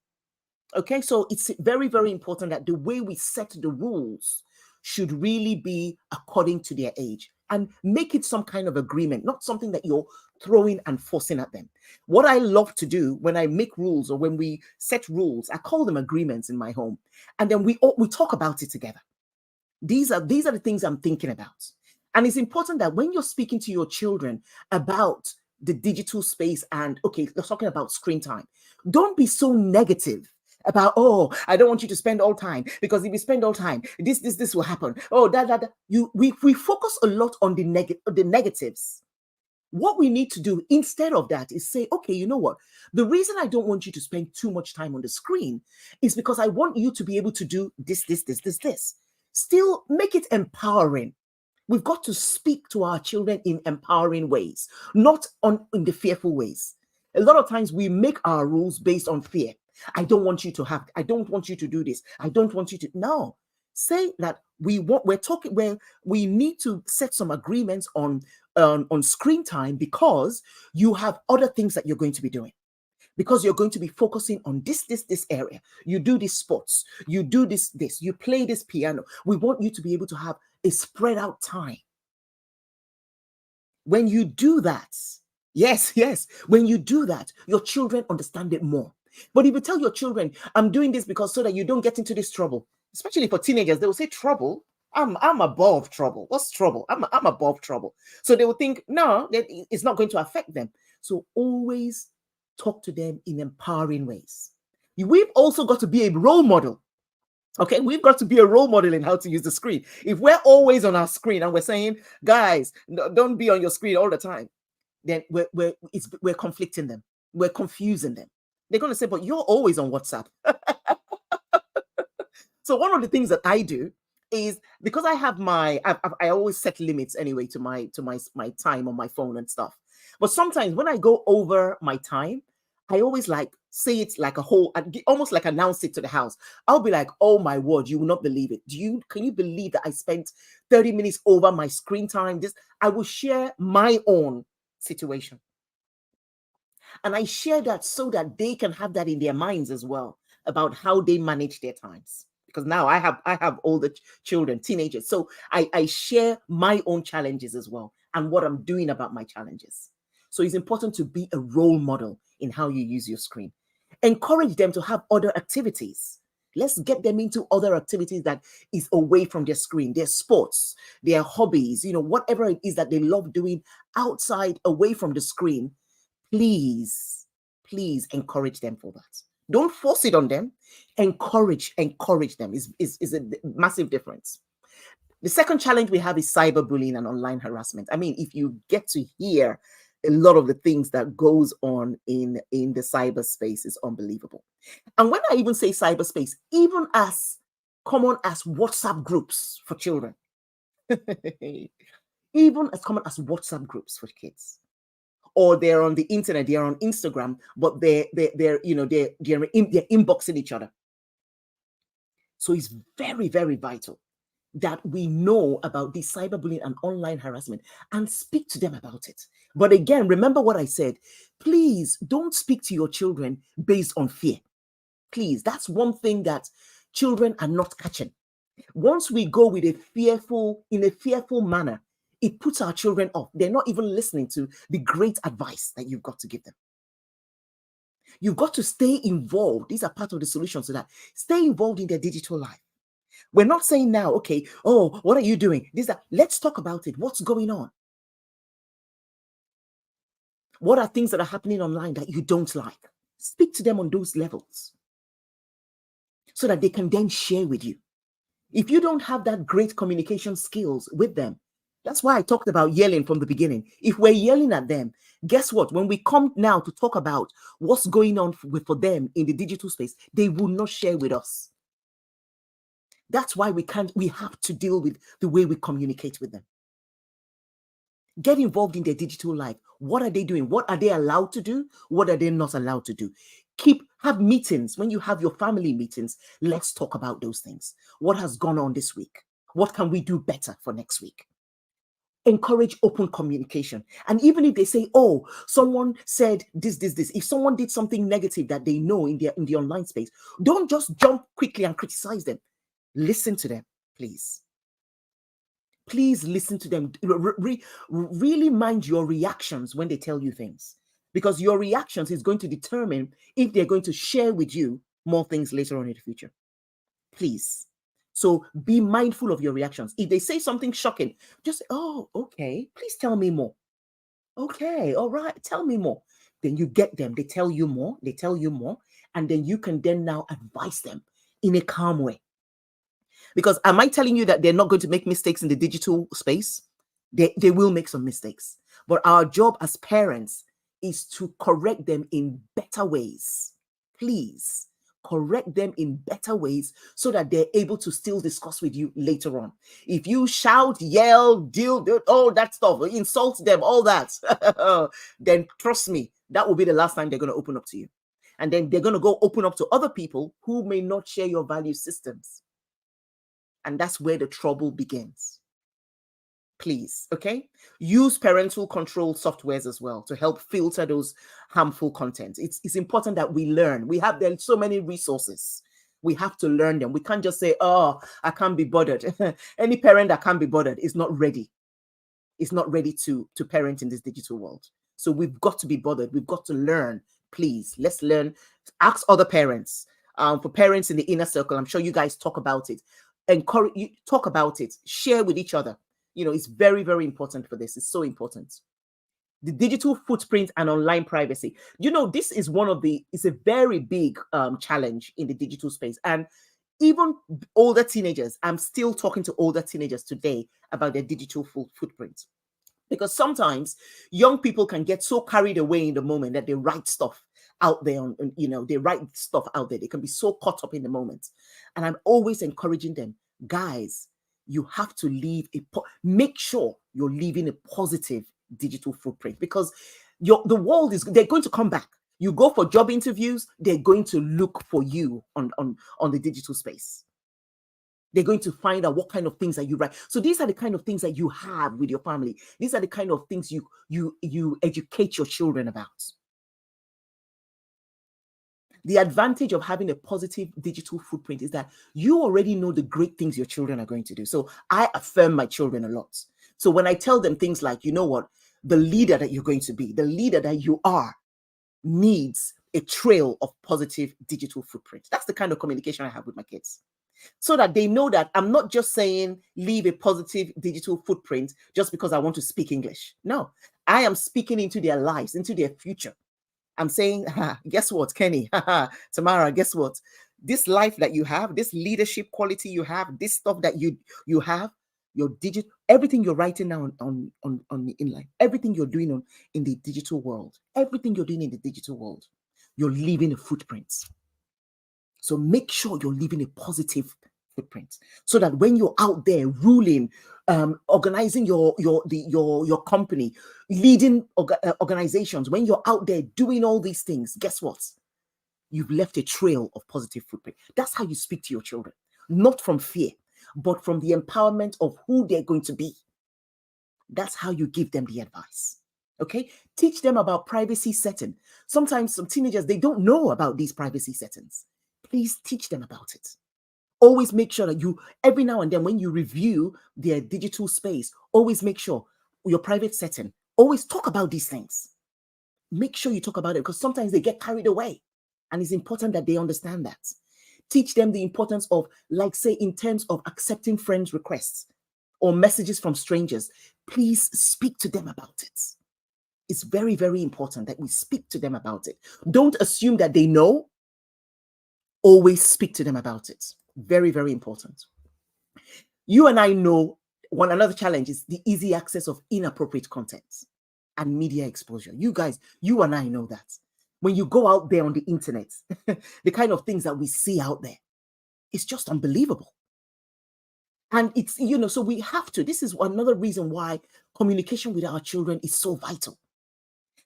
Okay, so it's very, very important that the way we set the rules should really be according to their age, and make it some kind of agreement, not something that you're throwing and forcing at them. What I love to do when I make rules or when we set rules, I call them agreements in my home. And then we talk about it together. These are the things I'm thinking about. And it's important that when you're speaking to your children about the digital space and, okay, let's talking about screen time, don't be so negative about, oh, I don't want you to spend all time, because if you spend all time, this will happen. Oh, that. We focus a lot on the negatives. What we need to do instead of that is say, okay, you know what? The reason I don't want you to spend too much time on the screen is because I want you to be able to do this. Still make it empowering. We've got to speak to our children in empowering ways, not in the fearful ways. A lot of times we make our rules based on fear. I don't want you to do this. I don't want you to. No, say that we need to set some agreements on screen time, because you have other things that you're going to be doing. Because you're going to be focusing on this area. You do these sports, you do this, you play this piano. We want you to be able to have a spread out time. When you do that, yes, when you do that, your children understand it more. But if you tell your children, I'm doing this because so that you don't get into this trouble, especially for teenagers, they will say, trouble? I'm above trouble. What's trouble? I'm above trouble. So they will think, no, that it's not going to affect them. So always talk to them in empowering ways. We've also got to be a role model. Okay, we've got to be a role model in how to use the screen. If we're always on our screen and we're saying, guys, don't be on your screen all the time, then we're conflicting them. We're confusing them. They're going to say, but you're always on WhatsApp. So one of the things that I do is, because I have I always set limits anyway to my time on my phone and stuff. But sometimes when I go over my time, I always say it like a whole, almost like announce it to the house. I'll be like, oh my word, you will not believe it. Can you believe that I spent 30 minutes over my screen time? I will share my own situation. And I share that so that they can have that in their minds as well, about how they manage their times. Because now I have older children, teenagers. So I share my own challenges as well, and what I'm doing about my challenges. So it's important to be a role model in how you use your screen. Encourage them to have other activities. Let's get them into other activities that is away from their screen, their sports, their hobbies, whatever it is that they love doing outside, away from the screen. Please encourage them for that. Don't force it on them. Encourage them is a massive difference. The second challenge we have is cyberbullying and online harassment. I mean, if you get to hear a lot of the things that goes on in the cyberspace, is unbelievable. And when I even say cyberspace, even as common as WhatsApp groups for children, even as common as WhatsApp groups for kids, or they're on the internet, they're on Instagram, but they're inboxing each other. So it's very, very vital that we know about the cyberbullying and online harassment and speak to them about it. But again, remember what I said. Please don't speak to your children based on fear. Please, that's one thing that children are not catching. Once we go in a fearful manner, it puts our children off. They're not even listening to the great advice that you've got to give them. You've got to stay involved. These are part of the solution to that. Stay involved in their digital life. We're not saying now, okay, oh, what are you doing? Let's talk about it. What's going on? What are things that are happening online that you don't like? Speak to them on those levels so that they can then share with you. If you don't have that great communication skills with them, that's why I talked about yelling from the beginning. If we're yelling at them, guess what? When we come now to talk about what's going on for them in the digital space, they will not share with us. That's why we have to deal with the way we communicate with them. Get involved in their digital life. What are they doing? What are they allowed to do? What are they not allowed to do? Have meetings. When you have your family meetings, let's talk about those things. What has gone on this week? What can we do better for next week? Encourage open communication. And even if they say, oh, someone said this, if someone did something negative that they know in the online space, don't just jump quickly and criticize them. Listen to them, please. Please listen to them. Really mind your reactions when they tell you things, because your reactions is going to determine if they're going to share with you more things later on in the future. Please. So be mindful of your reactions. If they say something shocking, just say, oh, okay, please tell me more. Okay, all right, tell me more. Then you get them. They tell you more. And then you can then now advise them in a calm way. Because am I telling you that they're not going to make mistakes in the digital space? They will make some mistakes. But our job as parents is to correct them in better ways. Please correct them in better ways so that they're able to still discuss with you later on. If you shout, yell, deal, all that stuff, insult them, all that, then trust me, that will be the last time they're going to open up to you. And then they're going to go open up to other people who may not share your value systems. And that's where the trouble begins. Please, okay? Use parental control softwares as well to help filter those harmful content. It's important that we learn. There's so many resources. We have to learn them. We can't just say, oh, I can't be bothered. Any parent that can't be bothered is not ready. Is not ready to parent in this digital world. So we've got to be bothered. We've got to learn. Please, let's learn. Ask other parents. For parents in the inner circle, I'm sure you guys talk about it. Encourage you, talk about it, share with each other. It's very, very important for this. It's so important. The digital footprint and online privacy. This is it's a very big challenge in the digital space. And even older teenagers, I'm still talking to older teenagers today about their digital footprint. Because sometimes young people can get so carried away in the moment that they write stuff out there they write stuff out there. They can be so caught up in the moment. And I'm always encouraging them, guys, you have to make sure you're leaving a positive digital footprint, because the world they're going to come back. You go for job interviews, they're going to look for you on the digital space. They're going to find out what kind of things that you write. So these are the kind of things that you have with your family. These are the kind of things you educate your children about. The advantage of having a positive digital footprint is that you already know the great things your children are going to do. So I affirm my children a lot. So when I tell them things like, you know what, the leader that you're going to be, the leader that you are, needs a trail of positive digital footprint. That's the kind of communication I have with my kids, so that they know that I'm not just saying leave a positive digital footprint just because I want to speak English. No, I am speaking into their lives, into their future. I'm saying, guess what, Kenny, Tamara, guess what? This life that you have, this leadership quality you have, this stuff that you have, your digital, everything you're writing now on the inline, everything you're doing in the digital world, everything you're doing in the digital world, you're leaving a footprint. So make sure you're leaving a positive footprint, so that when you're out there ruling, organizing your company, leading organizations, when you're out there doing all these things, guess what? You've left a trail of positive footprint. That's how you speak to your children, not from fear, but from the empowerment of who they're going to be. That's how you give them the advice. Okay? Teach them about privacy setting. Sometimes some teenagers, they don't know about these privacy settings. Please teach them about it. Always make sure that you, every now and then, when you review their digital space, always make sure your private setting, always talk about these things. Make sure you talk about it, because sometimes they get carried away, and it's important that they understand that. Teach them the importance of, like, say, in terms of accepting friends' requests or messages from strangers. Please speak to them about it. It's very, very important that we speak to them about it. Don't assume that they know. Always speak to them about it. Very, very important. You and I know another challenge is the easy access of inappropriate content and media exposure. You guys, you and I know that. When you go out there on the internet, the kind of things that we see out there, it's just unbelievable. And it's, so we have to, this is another reason why communication with our children is so vital.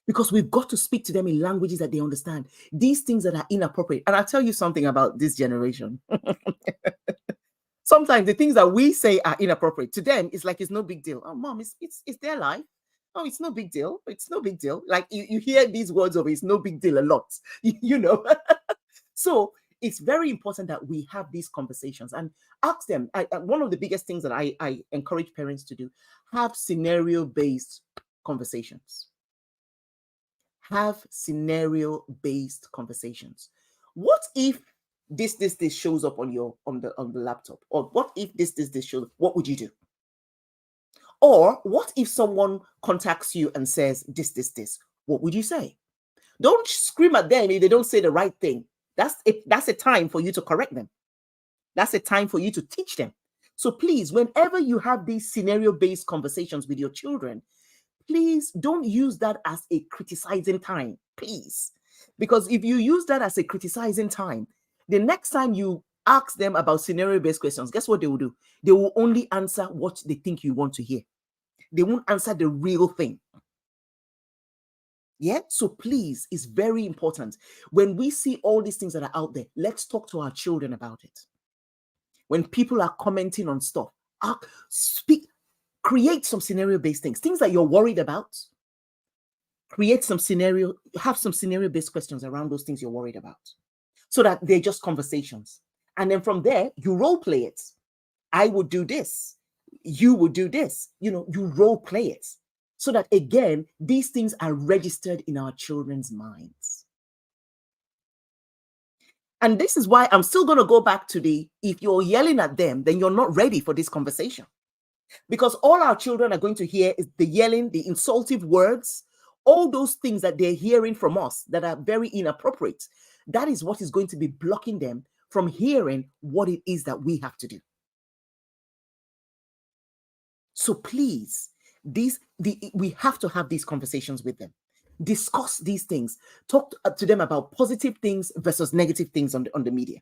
Because we've got to speak to them in languages that they understand. These things that are inappropriate. And I'll tell you something about this generation. Sometimes the things that we say are inappropriate. To them, it's like, it's no big deal. Oh, mom, it's their life. Oh, it's no big deal. It's no big deal. Like you hear these words of it's no big deal a lot, So it's very important that we have these conversations and ask them. One of the biggest things that I encourage parents to do, have scenario-based conversations. Have scenario-based conversations. What if this shows up on the laptop? Or what if this shows up? What would you do? Or what if someone contacts you and says this? What would you say? Don't scream at them if they don't say the right thing. That's a time for you to correct them. That's a time for you to teach them. So please, whenever you have these scenario-based conversations with your children, please don't use that as a criticizing time, please. Because if you use that as a criticizing time, the next time you ask them about scenario-based questions, guess what they will do? They will only answer what they think you want to hear. They won't answer the real thing. Yeah? So please, it's very important. When we see all these things that are out there, let's talk to our children about it. When people are commenting on stuff, create some scenario-based things that you're worried about. Have some scenario-based questions around those things you're worried about, so that they're just conversations. And then from there, you role play it. I would do this. You would do this. You role play it, so that, again, these things are registered in our children's minds. And this is why I'm still going to go back to if you're yelling at them, then you're not ready for this conversation. Because all our children are going to hear is the yelling, the insultive words, all those things that they're hearing from us that are very inappropriate. That is what is going to be blocking them from hearing what it is that we have to do. So please, we have to have these conversations with them. Discuss these things. Talk to them about positive things versus negative things on the media.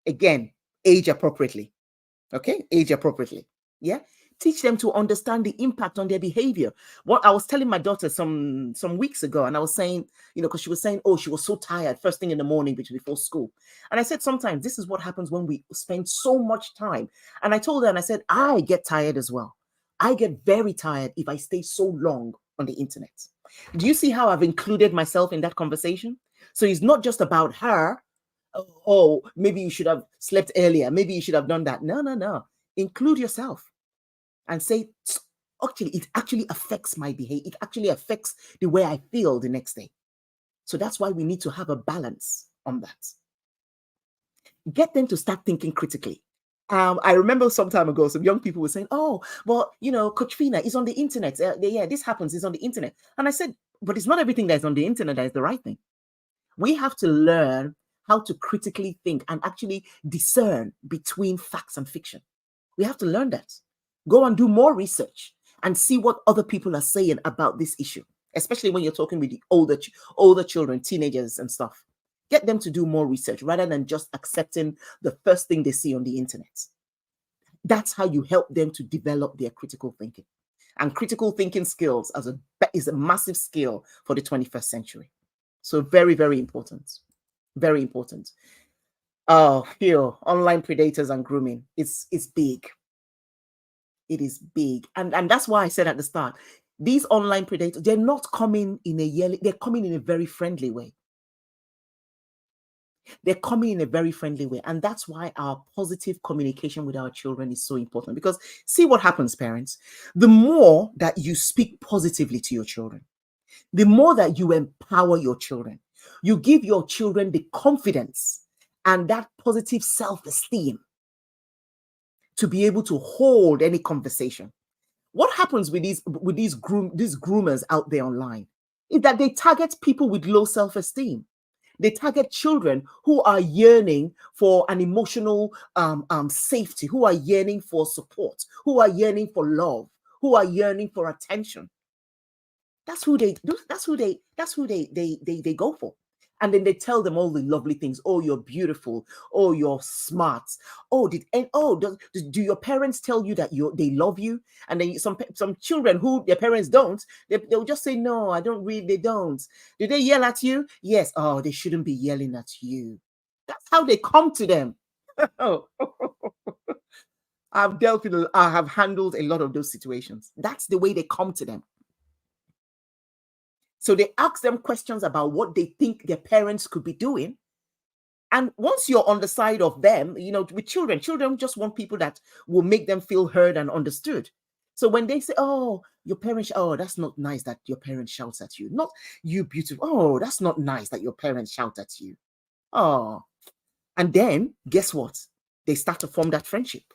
Again, age appropriately. Okay? Age appropriately. Yeah? Teach them to understand the impact on their behavior. What I was telling my daughter some weeks ago, and I was saying, because she was saying, oh, she was so tired first thing in the morning before school. And I said, sometimes this is what happens when we spend so much time. And I told her, and I said, I get tired as well. I get very tired if I stay so long on the internet. Do you see how I've included myself in that conversation? So it's not just about her. Oh, maybe you should have slept earlier. Maybe you should have done that. No. Include yourself and say, Actually, it actually affects my behavior. It actually affects the way I feel the next day. So that's why we need to have a balance on that. Get them to start thinking critically. I remember some time ago, some young people were saying, "Oh, well, Coach Fina is on the internet. Yeah, this happens. It's on the internet." And I said, "But it's not everything that's on the internet that is the right thing. We have to learn how to critically think and actually discern between facts and fiction. We have to learn that. Go and do more research and see what other people are saying about this issue, especially when you're talking with the older children, teenagers and stuff. Get them to do more research rather than just accepting the first thing they see on the internet. That's how you help them to develop their critical thinking. And critical thinking skills is a massive skill for the 21st century. So very, very important. Very important. Oh, online predators and grooming. It's big. It is big. And that's why I said at the start, these online predators, they're not coming in they're coming in a very friendly way. They're coming in a very friendly way. And that's why our positive communication with our children is so important. Because see what happens, parents. The more that you speak positively to your children, the more that you empower your children, you give your children the confidence and that positive self-esteem to be able to hold any conversation. What happens with these groomers out there online is that they target people with low self-esteem. They target children who are yearning for an emotional safety, who are yearning for support, who are yearning for love, who are yearning for attention. That's who they go for. And then they tell them all the lovely things. Oh, you're beautiful. Oh, you're smart. Oh, do your parents tell you that they love you? And then some children who their parents don't, they'll just say, no, I don't really, they don't. Do they yell at you? Yes. Oh, they shouldn't be yelling at you. That's how they come to them. I have handled a lot of those situations. That's the way they come to them. So they ask them questions about what they think their parents could be doing. And once you're on the side of them, with children just want people that will make them feel heard and understood. So when they say, oh, your parents, oh, that's not nice that your parents shouts at you. Not you beautiful. Oh, that's not nice that your parents shout at you. Oh. And then guess what? They start to form that friendship.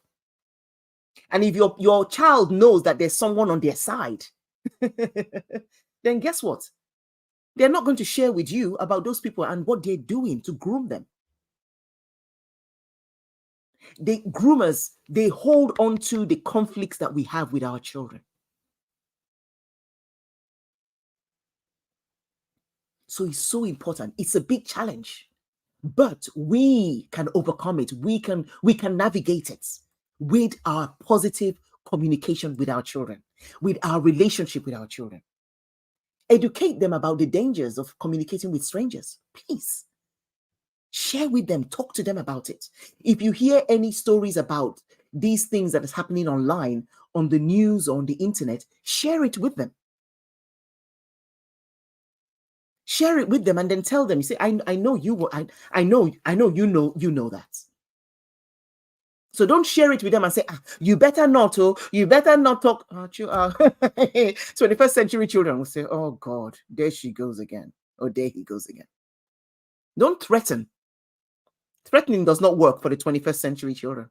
And if your child knows that there's someone on their side, then guess what? They're not going to share with you about those people and what they're doing to groom them. Groomers, they hold on to the conflicts that we have with our children. So it's so important. It's a big challenge, but we can overcome it. We can navigate it with our positive communication with our children, with our relationship with our children. Educate them about the dangers of communicating with strangers. Please share with them, talk to them about it. If you hear any stories about these things that is happening online, on the news, or on the internet, share it with them. Share it with them and then tell them, you say, I know you know that. So don't share it with them and say, you better not talk. 21st century children will say, oh God, there she goes again. Or there he goes again. Don't threaten. Threatening does not work for the 21st century children.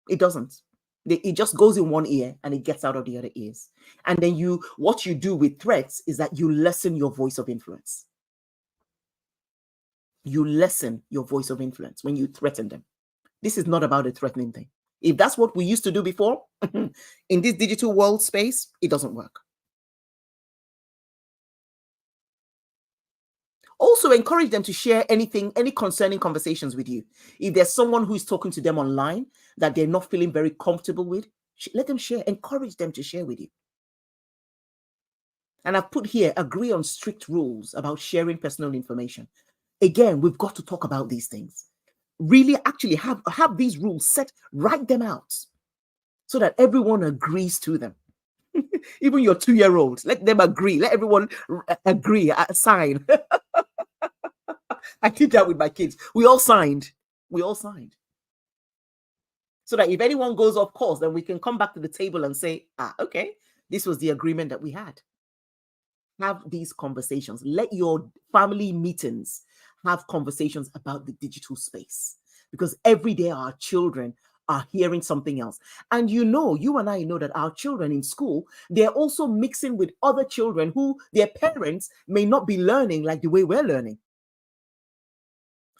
It doesn't. It just goes in one ear and it gets out of the other ears. And then what you do with threats is that you lessen your voice of influence. You lessen your voice of influence when you threaten them. This is not about a threatening thing. If that's what we used to do before, in this digital world space, it doesn't work. Also, encourage them to share any concerning conversations with you. If there's someone who is talking to them online that they're not feeling very comfortable with, let them share. Encourage them to share with you. And I've put here, agree on strict rules about sharing personal information. Again, we've got to talk about these things. Really actually have these rules set, write them out so that everyone agrees to them. Even your 2-year-olds, let them agree. Let everyone agree, sign. I did that with my kids. We all signed. So that if anyone goes off course, then we can come back to the table and say, okay, This was the agreement that we had. Have these conversations. Let your family meetings have conversations about the digital space, because every day our children are hearing something else. And you and I know that our children in school, they're also mixing with other children who their parents may not be learning like the way we're learning.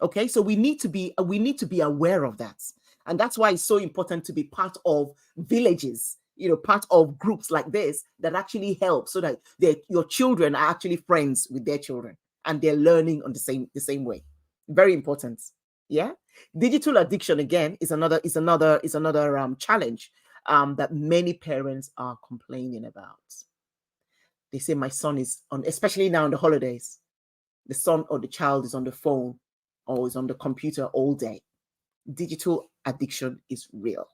Okay, so we need to be aware of that. And that's why it's so important to be part of villages, part of groups like this that actually help, so that your children are actually friends with their children and they're learning on the same way. Very important. Yeah. Digital addiction, again, is another challenge that many parents are complaining about. They say, my son is on, especially now in the holidays, the son or the child is on the phone or is on the computer all day. Digital addiction is real.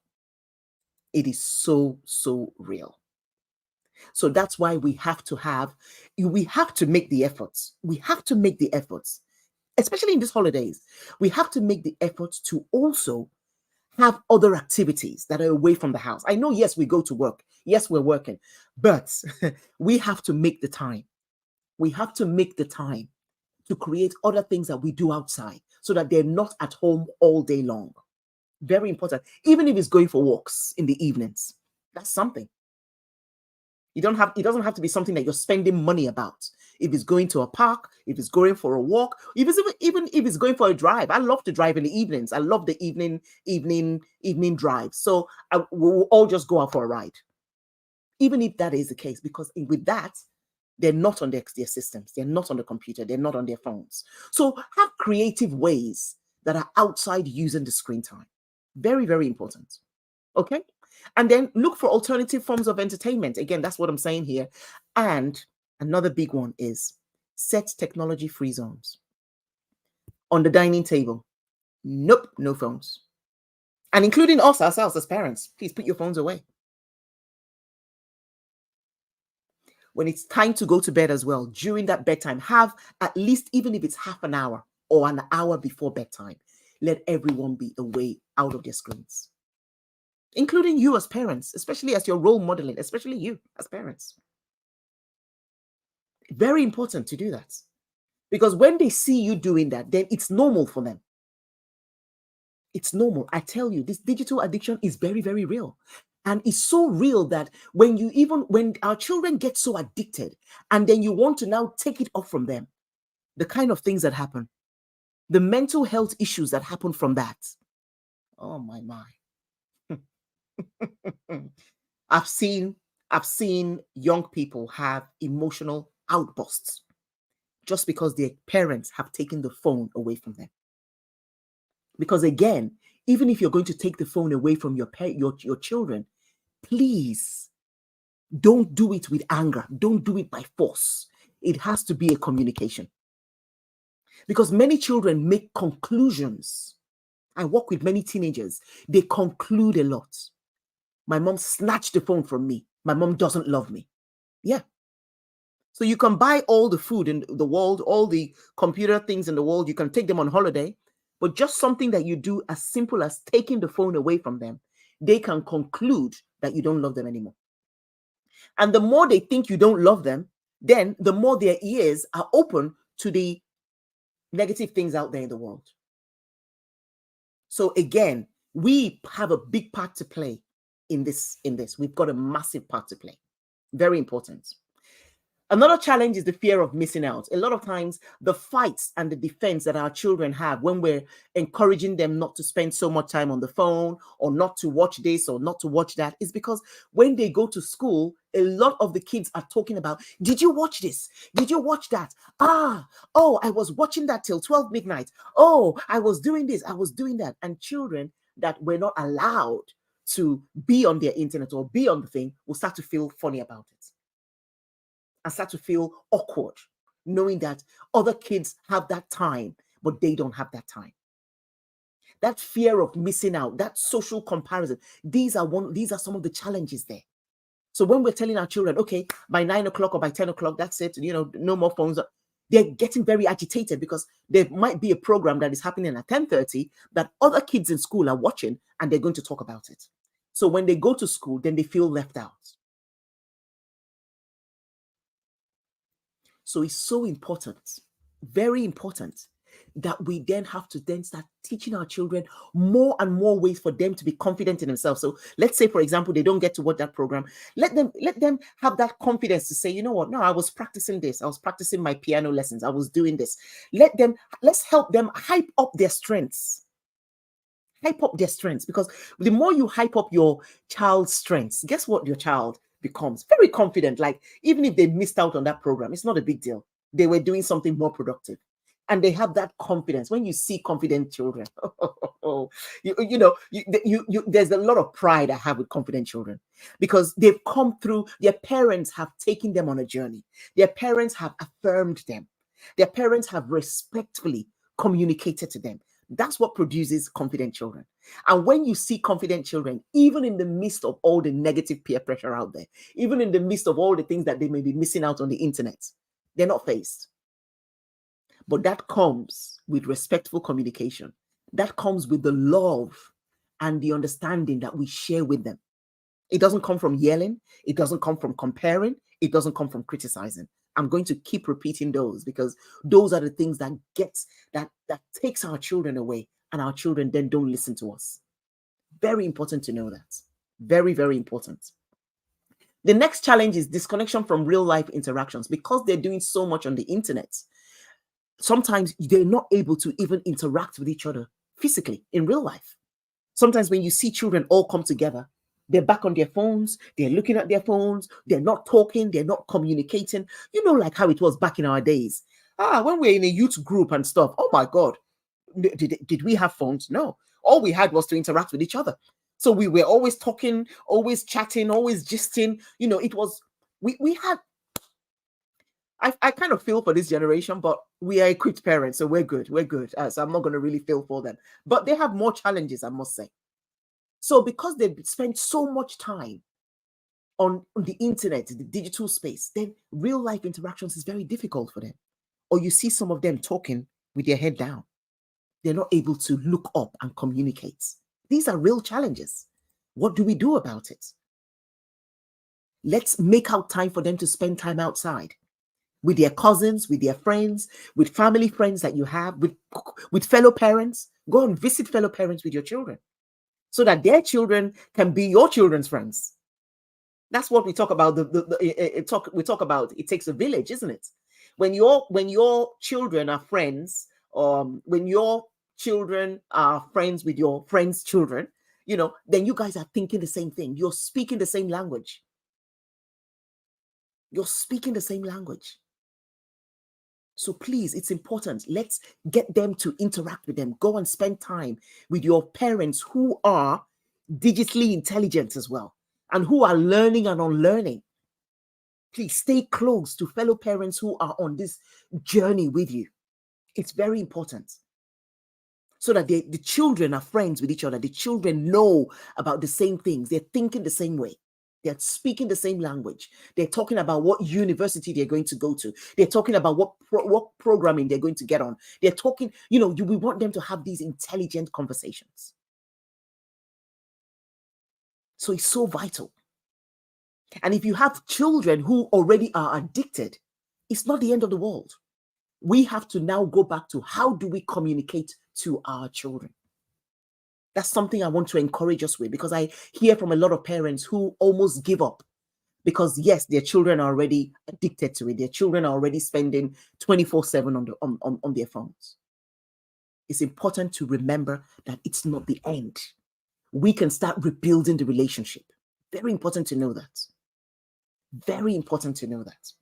It is so, so real. So that's why we have to make the efforts. We have to make the efforts, especially in these holidays. We have to make the efforts to also have other activities that are away from the house. I know, yes, we go to work. Yes, we're working, but we have to make the time. We have to make the time to create other things that we do outside, so that they're not at home all day long. Very important. Even if it's going for walks in the evenings, that's something. It doesn't have to be something that you're spending money about. If it's going to a park, if it's going for a walk, even if it's going for a drive. I love to drive in the evenings. I love the evening drive. So we'll all just go out for a ride. Even if that is the case, because with that, they're not on their systems. They're not on the computer. They're not on their phones. So have creative ways that are outside using the screen time. Very, very important. Okay. And then look for alternative forms of entertainment. Again, that's what I'm saying here. And another big one is set technology-free zones. On the dining table, nope, no phones. And including us ourselves as parents, please put your phones away. When it's time to go to bed as well, during that bedtime, have at least, even if it's half an hour or an hour before bedtime, let everyone be away out of their screens, including you as parents, especially as you're role modeling, especially you as parents. Very important to do that, because when they see you doing that, then it's normal for them. It's normal. I tell you, this digital addiction is very, very real. And it's so real that when our children get so addicted and then you want to now take it off from them, the kind of things that happen, the mental health issues that happen from that. Oh my. I've seen young people have emotional outbursts just because their parents have taken the phone away from them. Because again, even if you're going to take the phone away from your children, please don't do it with anger. Don't do it by force. It has to be a communication. Because many children make conclusions. I work with many teenagers. They conclude a lot. My mom snatched the phone from me. My mom doesn't love me. Yeah. So you can buy all the food in the world, all the computer things in the world. You can take them on holiday. But just something that you do as simple as taking the phone away from them, they can conclude that you don't love them anymore. And the more they think you don't love them, then the more their ears are open to the negative things out there in the world. So again, we have a big part to play in this. We've got a massive part to play. Very important. Another challenge is the fear of missing out. A lot of times, the fights and the defense that our children have when we're encouraging them not to spend so much time on the phone or not to watch this or not to watch that is because when they go to school, a lot of the kids are talking about, did you watch this? Did you watch that? I was watching that till 12 midnight. Oh, I was doing this. I was doing that. And children that were not allowed to be on their internet or be on the thing will start to feel funny about it. And start to feel awkward, knowing that other kids have that time, but they don't have that time. That fear of missing out, that social comparison, these are some of the challenges there. So when we're telling our children, okay, by 9 o'clock or by 10 o'clock, that's it, no more phones, they're getting very agitated because there might be a program that is happening at 10:30 that other kids in school are watching and they're going to talk about it. So when they go to school, then they feel left out. So it's so important, very important, that we then have to then start teaching our children more and more ways for them to be confident in themselves. So let's say, for example, they don't get to watch that program. Let them have that confidence to say, you know what? No, I was practicing this. I was practicing my piano lessons. I was doing this. Let's help them hype up their strengths. Hype up their strengths, because the more you hype up your child's strengths, guess what? Your child becomes very confident. Like, even if they missed out on that program, it's not a big deal. They were doing something more productive. And they have that confidence. When you see confident children, there's a lot of pride I have with confident children, because they've come through, their parents have taken them on a journey. Their parents have affirmed them. Their parents have respectfully communicated to them. That's what produces confident children. And when you see confident children, even in the midst of all the negative peer pressure out there, even in the midst of all the things that they may be missing out on the internet, they're not phased. But that comes with respectful communication. That comes with the love and the understanding that we share with them. It doesn't come from yelling. It doesn't come from comparing. It doesn't come from criticizing. I'm going to keep repeating those, because those are the things that takes our children away, and our children then don't listen to us. Very important to know that. Very, very important. The next challenge is disconnection from real life interactions. Because they're doing so much on the internet, sometimes they're not able to even interact with each other physically in real life. Sometimes when you see children all come together, they're back on their phones, they're looking at their phones, they're not talking, they're not communicating. You know, like how it was back in our days. When we're in a youth group and stuff, oh my God, did we have phones? No. All we had was to interact with each other. So we were always talking, always chatting, always gisting. You know, it was, we had, I kind of feel for this generation, but we are equipped parents, so we're good. We're good. So I'm not going to really feel for them. But they have more challenges, I must say. So because they've spent so much time on the internet, the digital space, then real life interactions is very difficult for them. Or you see some of them talking with their head down. They're not able to look up and communicate. These are real challenges. What do we do about it? Let's make out time for them to spend time outside with their cousins, with their friends, with family friends that you have, with fellow parents. Go and visit fellow parents with your children, so that their children can be your children's friends. That's what we talk about. We talk about it takes a village, isn't it? When your children are friends, when your children are friends with your friends' children, then you guys are thinking the same thing. You're speaking the same language. You're speaking the same language. So please, it's important. Let's get them to interact with them. Go and spend time with your parents who are digitally intelligent as well, and who are learning and unlearning. Please stay close to fellow parents who are on this journey with you. It's very important, so that the children are friends with each other. The children know about the same things. They're thinking the same way. They're speaking the same language. They're talking about what university they're going to go to. They're talking about what programming they're going to get on. They're talking, we want them to have these intelligent conversations. So it's so vital. And if you have children who already are addicted, it's not the end of the world. We have to now go back to, how do we communicate to our children? That's something I want to encourage us with, because I hear from a lot of parents who almost give up because, yes, their children are already addicted to it. Their children are already spending 24/7 on their phones. It's important to remember that it's not the end. We can start rebuilding the relationship. Very important to know that. Very important to know that.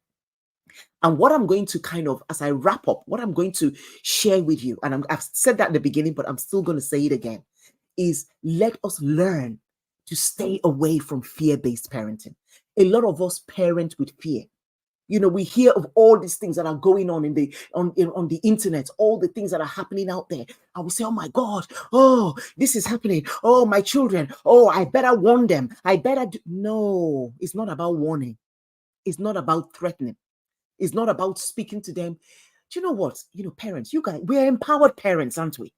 And what I'm going to kind of, as I wrap up, what I'm going to share with you, and I've said that at the beginning, but I'm still going to say it again, is let us learn to stay away from fear-based parenting. A lot of us parent with fear. We hear of all these things that are going on on the internet, all the things that are happening out there. I will say, oh my God, oh, this is happening. Oh, my children. Oh, I better warn them. No, it's not about warning. It's not about threatening. It's not about speaking to them. Do you know what? Parents, you guys, we're empowered parents, aren't we?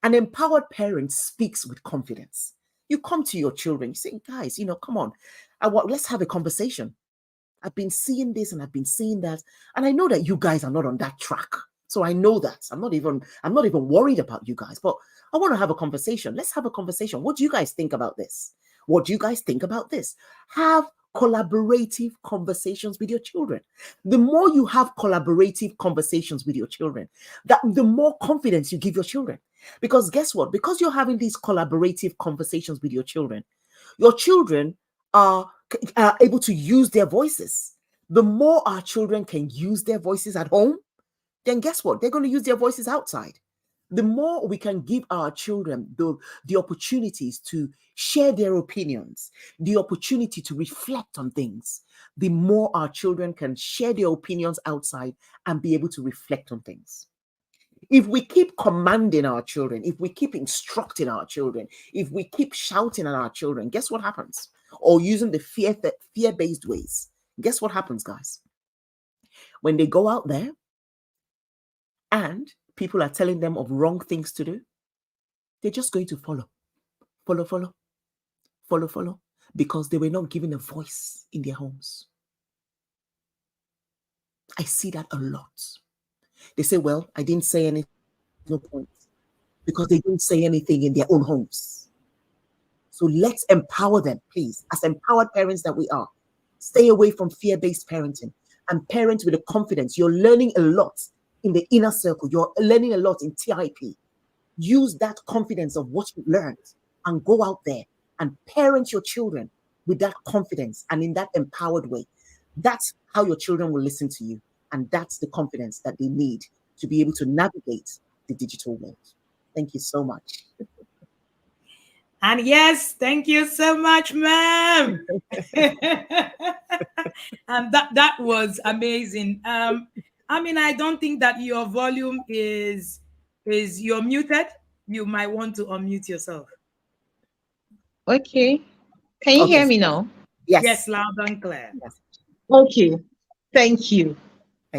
An empowered parent speaks with confidence. You come to your children, you say, guys, come on, let's have a conversation. I've been seeing this and I've been seeing that. And I know that you guys are not on that track. So I know that. I'm not even worried about you guys, but I want to have a conversation. Let's have a conversation. What do you guys think about this? What do you guys think about this? Have collaborative conversations with your children. The more you have collaborative conversations with your children, the more confidence you give your children. Because guess what? Because you're having these collaborative conversations with your children are able to use their voices. The more our children can use their voices at home, then guess what? They're going to use their voices outside. The more we can give our children the opportunities to share their opinions, the opportunity to reflect on things, the more our children can share their opinions outside and be able to reflect on things. If we keep commanding our children, if we keep instructing our children, if we keep shouting at our children, guess what happens? Or using the fear-based ways, guess what happens, guys? When they go out there and people are telling them of wrong things to do, they're just going to follow, because they were not given a voice in their homes. I see that a lot. They say, well, I didn't say anything, no point, because they didn't say anything in their own homes. So let's empower them, please, as empowered parents that we are. Stay away from fear-based parenting and parent with the confidence. You're learning a lot in the inner circle. You're learning a lot in TIP. Use that confidence of what you learned and go out there and parent your children with that confidence and in that empowered way. That's how your children will listen to you. And that's the confidence that they need to be able to navigate the digital world. Thank you so much. And yes, thank you so much, ma'am. And that was amazing. I mean, I don't think that your volume is you're muted. You might want to unmute yourself. Okay. Can you hear me now? Yes. Yes, loud and clear. Yes. Okay. Thank you.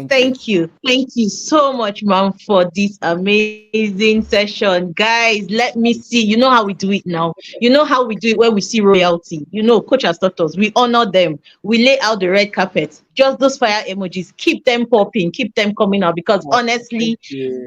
Thank you. Thank you so much, ma'am, for this amazing session. Guys, let me see. You know how we do it now. You know how we do it when we see royalty. You know, Coach has taught us. We honor them. We lay out the red carpet. Just those fire emojis. Keep them popping. Keep them coming out. Because honestly,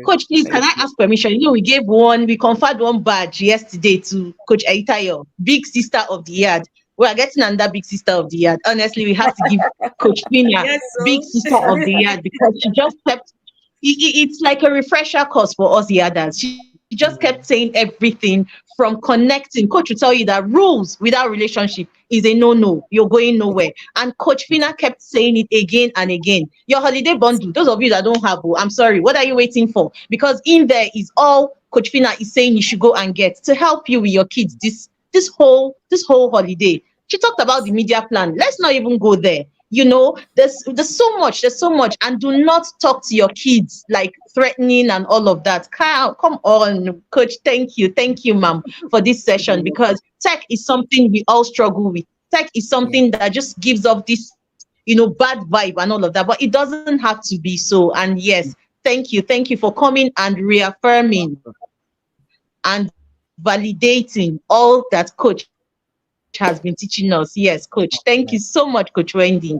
Coach, please, can I ask permission? You know, we conferred one badge yesterday to Coach Aitayo, big sister of the yard. We are getting another big sister of the yard. Honestly, we have to give Coach Pina big sister of the yard because she just kept. It's like a refresher course for us the others. She just kept saying everything from connecting. Coach will tell you that rules without relationship is a no-no. You're going nowhere. And Coach Pina kept saying it again and again. Your holiday bundle, those of you that don't have, I'm sorry, what are you waiting for? Because in there is all Coach Pina is saying you should go and get to help you with your kids this whole holiday. She talked about the media plan. Let's not even go there. You know, there's so much, and do not talk to your kids like threatening and all of that. Come on, Coach. Thank you, ma'am, for this session, because tech is something we all struggle with. Tech is something that just gives off this, bad vibe and all of that, but it doesn't have to be so. And yes, thank you for coming and reaffirming and validating all that Coach has been teaching us. Yes, Coach. Thank you so much, Coach Wendy.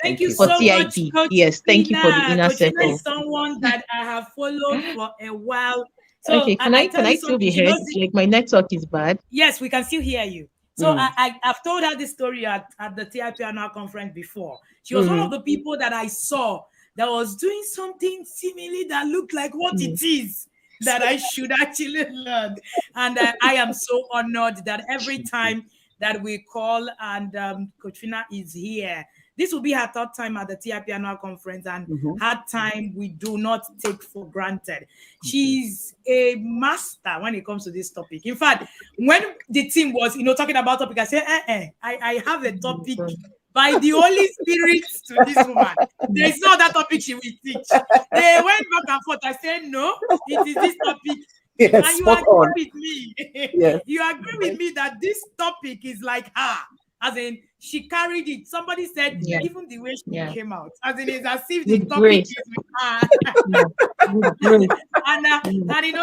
Thank you for so TIP. much, Coach. Yes, thank you for the inner Coach circle. is someone that I have followed for a while. So okay, can I still be heard? Like my network is bad. Yes, we can still hear you. So I've told her this story at the TIP annual conference before. She was one of the people that I saw that was doing something seemingly that looked like what it is that I should actually learn. And I am so honored that every time that we call and Coach Fina is here. This will be her third time at the TIP annual conference, and her time we do not take for granted. She's a master when it comes to this topic. In fact, when the team was, talking about topic, I said, I have a topic by the Holy Spirit to this woman. There is no other topic she will teach. They went back and forth. I said, no, it is this topic. Yes, and you agree with me. Yes. You agree with me that this topic is like her. As in, she carried it. Somebody said, even the way she came out, as in, it's as if the topic is with her. And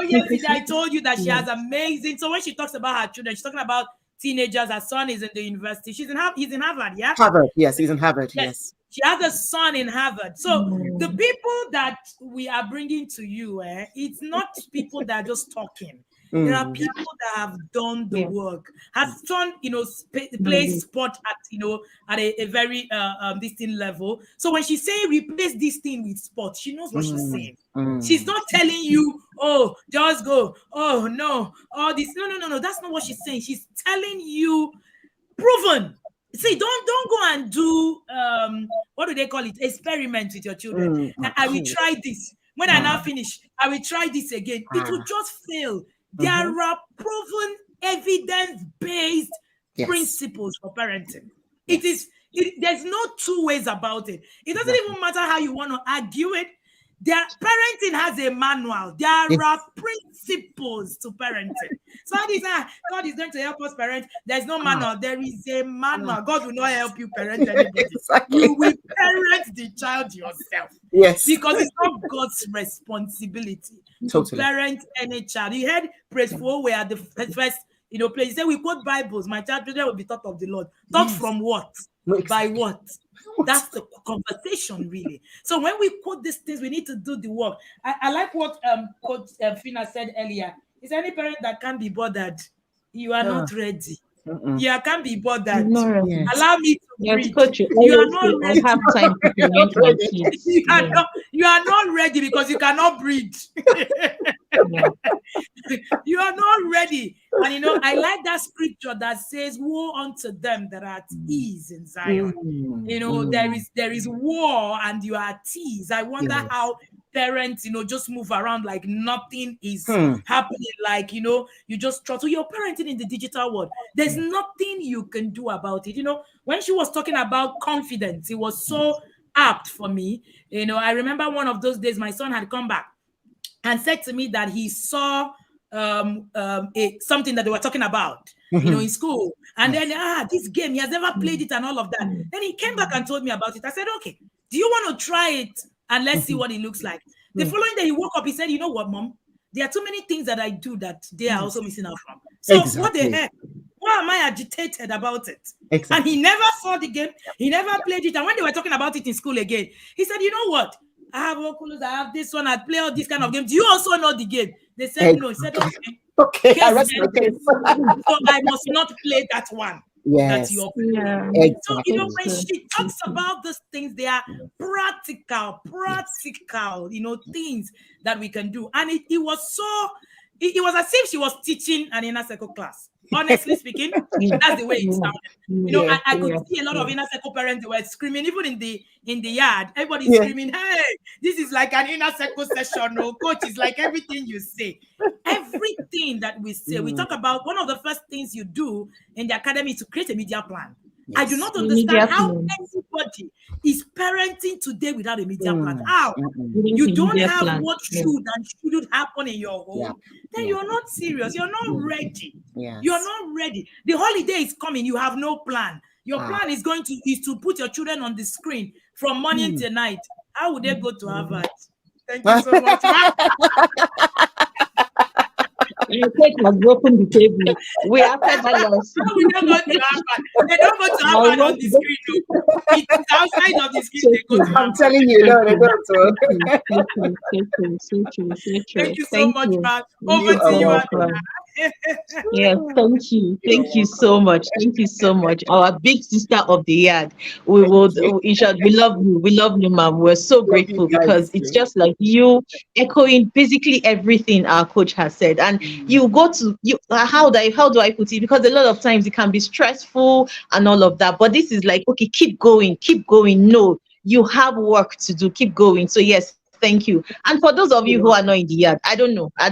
yesterday I told you that she has amazing. So when she talks about her children, she's talking about teenagers. Her son is in the university. He's in Harvard, yeah? Harvard, yes, he's in Harvard, yes. She has a son in Harvard. So the people that we are bringing to you, it's not people that are just talking. There are people that have done the work, has done, plays sport at, at a very distinct level. So when she's saying replace this thing with sport, she knows what she's saying. She's not telling you, oh, just go, oh no, all this. No. That's not what she's saying. She's telling you, proven. See, don't go and do what do they call it? Experiment with your children. I will try this. When I now finish, I will try this again. It will just fail. There are proven, evidence-based principles for parenting. There's no two ways about it. It doesn't even matter how you want to argue it. Parenting has a manual. There are principles to parenting. So God is going to help us parent. There's no manual. There is a manual. God will not help you parent anybody. You will parent the child yourself. Yes. Because it's not God's responsibility to parent any child. You heard Praise for where the first place. He said, we quote Bibles. My children will be taught of the Lord. Taught from what? By what? That's the conversation, really. So when we quote these things, we need to do the work. I like what Coach Fina said earlier. Is any parent that can't be bothered? You are not ready. You can't be bothered. Allow me to read. Coach, you are not ready. I have time to you are not ready because you cannot breathe. You are not ready. And I like that scripture that says, woe unto them that are at ease in Zion. There is war and you are at ease. I wonder how parents, just move around like nothing is happening. Like, you just try. So you're parenting in the digital world. There's nothing you can do about it. When she was talking about confidence, it was so apt for me. I remember one of those days my son had come back and said to me that he saw something that they were talking about, in school. And then, this game, he has never played it and all of that. Then he came back and told me about it. I said, okay, do you want to try it? And let's see what it looks like. The following day, he woke up, he said, you know what, Mom? There are too many things that I do that they are also missing out from. So what the heck? Why am I agitated about it? And he never saw the game. He never played it. And when they were talking about it in school again, he said, you know what? I have Oculus, I have this one, I play all these kind of games. Do you also know the game? They said no. He said, okay. I rest my case. So I must not play that one. That you're playing. So, when she talks about these things, they are practical, things that we can do. And it was as if she was teaching an inner circle class. Honestly speaking, that's the way it sounded. I could see a lot of inner circle parents who were screaming, even in the yard. Everybody's screaming, hey, this is like an inner circle session. No, coach, is like everything you say. Everything that we say, we talk about one of the first things you do in the academy is to create a media plan. I do not understand how anybody is parenting today without a media plan. How? You don't have what should and shouldn't happen in your home. Then you're not serious. You're not ready. You're not ready. The holiday is coming. You have no plan. Your plan is to put your children on the screen from morning till night. How would they go to Harvard? Thank you so much. Coach has broken the table. We have had that loss. We don't go to Harvard. They don't go to Harvard on the screen. It's outside of the screen. They go to Harvard. I'm telling you, no, they don't. So true. Thank you so much, Mark. Over to you. Yes, thank you. Thank you so much. Thank you so much. Our big sister of the yard. We love you. We love you, ma'am. We're so grateful because it's just like you echoing basically everything our coach has said. And you go to how do I put it? Because a lot of times it can be stressful and all of that. But this is like, okay, keep going. No, you have work to do. Keep going. So yes, thank you. And for those of you who are not in the yard, I don't know. I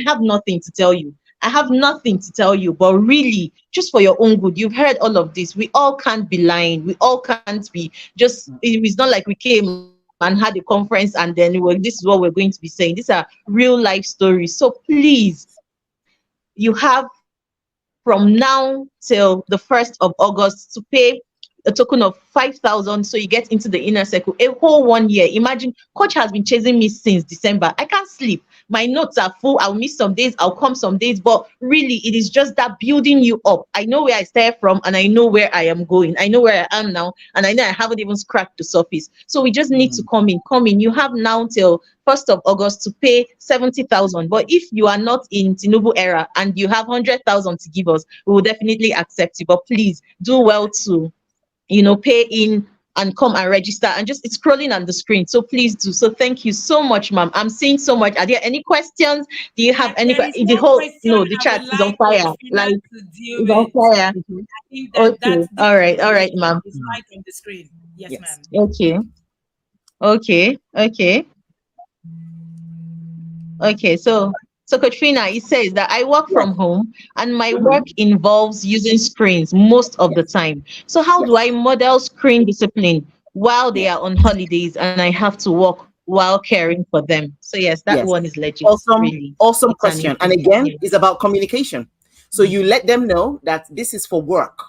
have nothing to tell you. But really, just for your own good, you've heard all of this. We all can't be lying. We all can't be just, it's not like we came and had a conference and then this is what we're going to be saying. These are real life stories. So please, you have from now till the 1st of August to pay a token of 5,000 so you get into the inner circle, a whole 1 year. Imagine, coach has been chasing me since December. I can't sleep my notes are full. I'll miss some days, I'll come some days. But really, it is just that building you up. I know where I started from and I know where I am going. I know where I am now, and I know I haven't even scratched the surface. So we just need to come in. You have now till 1st of August to pay 70,000. But if you are not in Tinubu era and you have 100,000 to give us, we will definitely accept you. But please do well to, pay in and come and register, and just it's scrolling on the screen. So please do. So thank you so much, ma'am. I'm seeing so much. Are there any questions? Do you have any? There is The one whole question the I chat would is on like fire. Coach Like, Fina to deal it's on with. fire. I think Okay. that's All right, ma'am. is right on the screen. Yes, ma'am. Okay. Okay. So Coach Fina, it says that I work from home and my work involves using screens most of the time. So how do I model screen discipline while they are on holidays and I have to work while caring for them? So yes, that Yes. one is legit. Awesome, Really. awesome It's an question. And issue. again, Yeah. it's about communication. So you let them know that this is for work.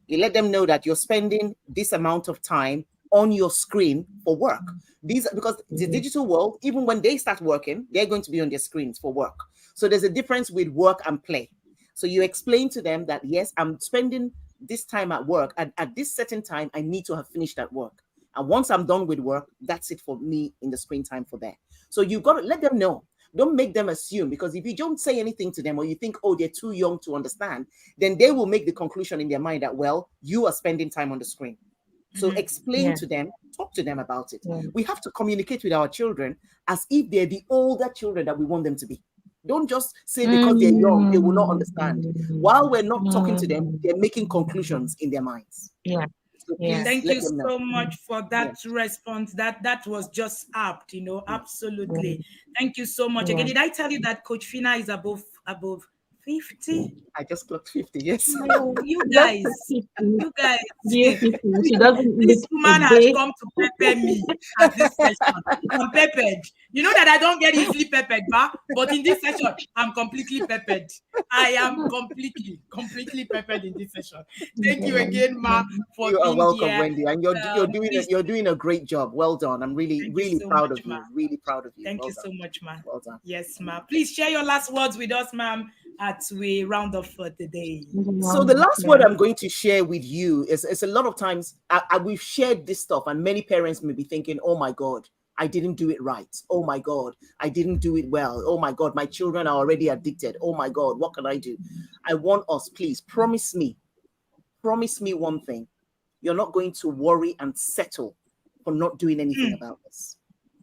You let them know that you're spending this amount of time on your screen for work. Because the digital world, even when they start working, they're going to be on their screens for work. So there's a difference with work and play. So you explain to them that, yes, I'm spending this time at work, and at this certain time, I need to have finished that work. And once I'm done with work, that's it for me in the screen time for that. So you've got to let them know. Don't make them assume, because if you don't say anything to them, or you think, oh, they're too young to understand, then they will make the conclusion in their mind that, well, you are spending time on the screen. So explain to them, talk to them about it. We have to communicate with our children as if they're the older children that we want them to be. Don't just say because they're young, they will not understand. While we're not talking to them, they're making conclusions in their minds. Yeah. So please Thank let you them know. so much for that response. That was just apt, absolutely. Thank you so much. Again, did I tell you that Coach Fina is above 50? I just clocked 50, yes. You guys. She doesn't This woman has come to pepper me at this session. I'm peppered. You know that I don't get easily peppered, but in this session, I'm completely peppered. I am completely peppered in this session. Thank you again, Ma, for you being are welcome, here. Wendy, and you're doing a great job. Well done. I'm really so proud much, of you. Ma. Really proud of you. Thank well you done. so much, Ma. Well done. Yes, Ma. Please share your last words with us, ma'am, as we round up for the day. So the last word I'm going to share with you is a lot of times we've shared this stuff, and many parents may be thinking, oh my God, I didn't do it right. Oh my God, I didn't do it well. Oh my God, my children are already addicted. Oh my God, what can I do? I want us, please, promise me one thing. You're not going to worry and settle for not doing anything about this.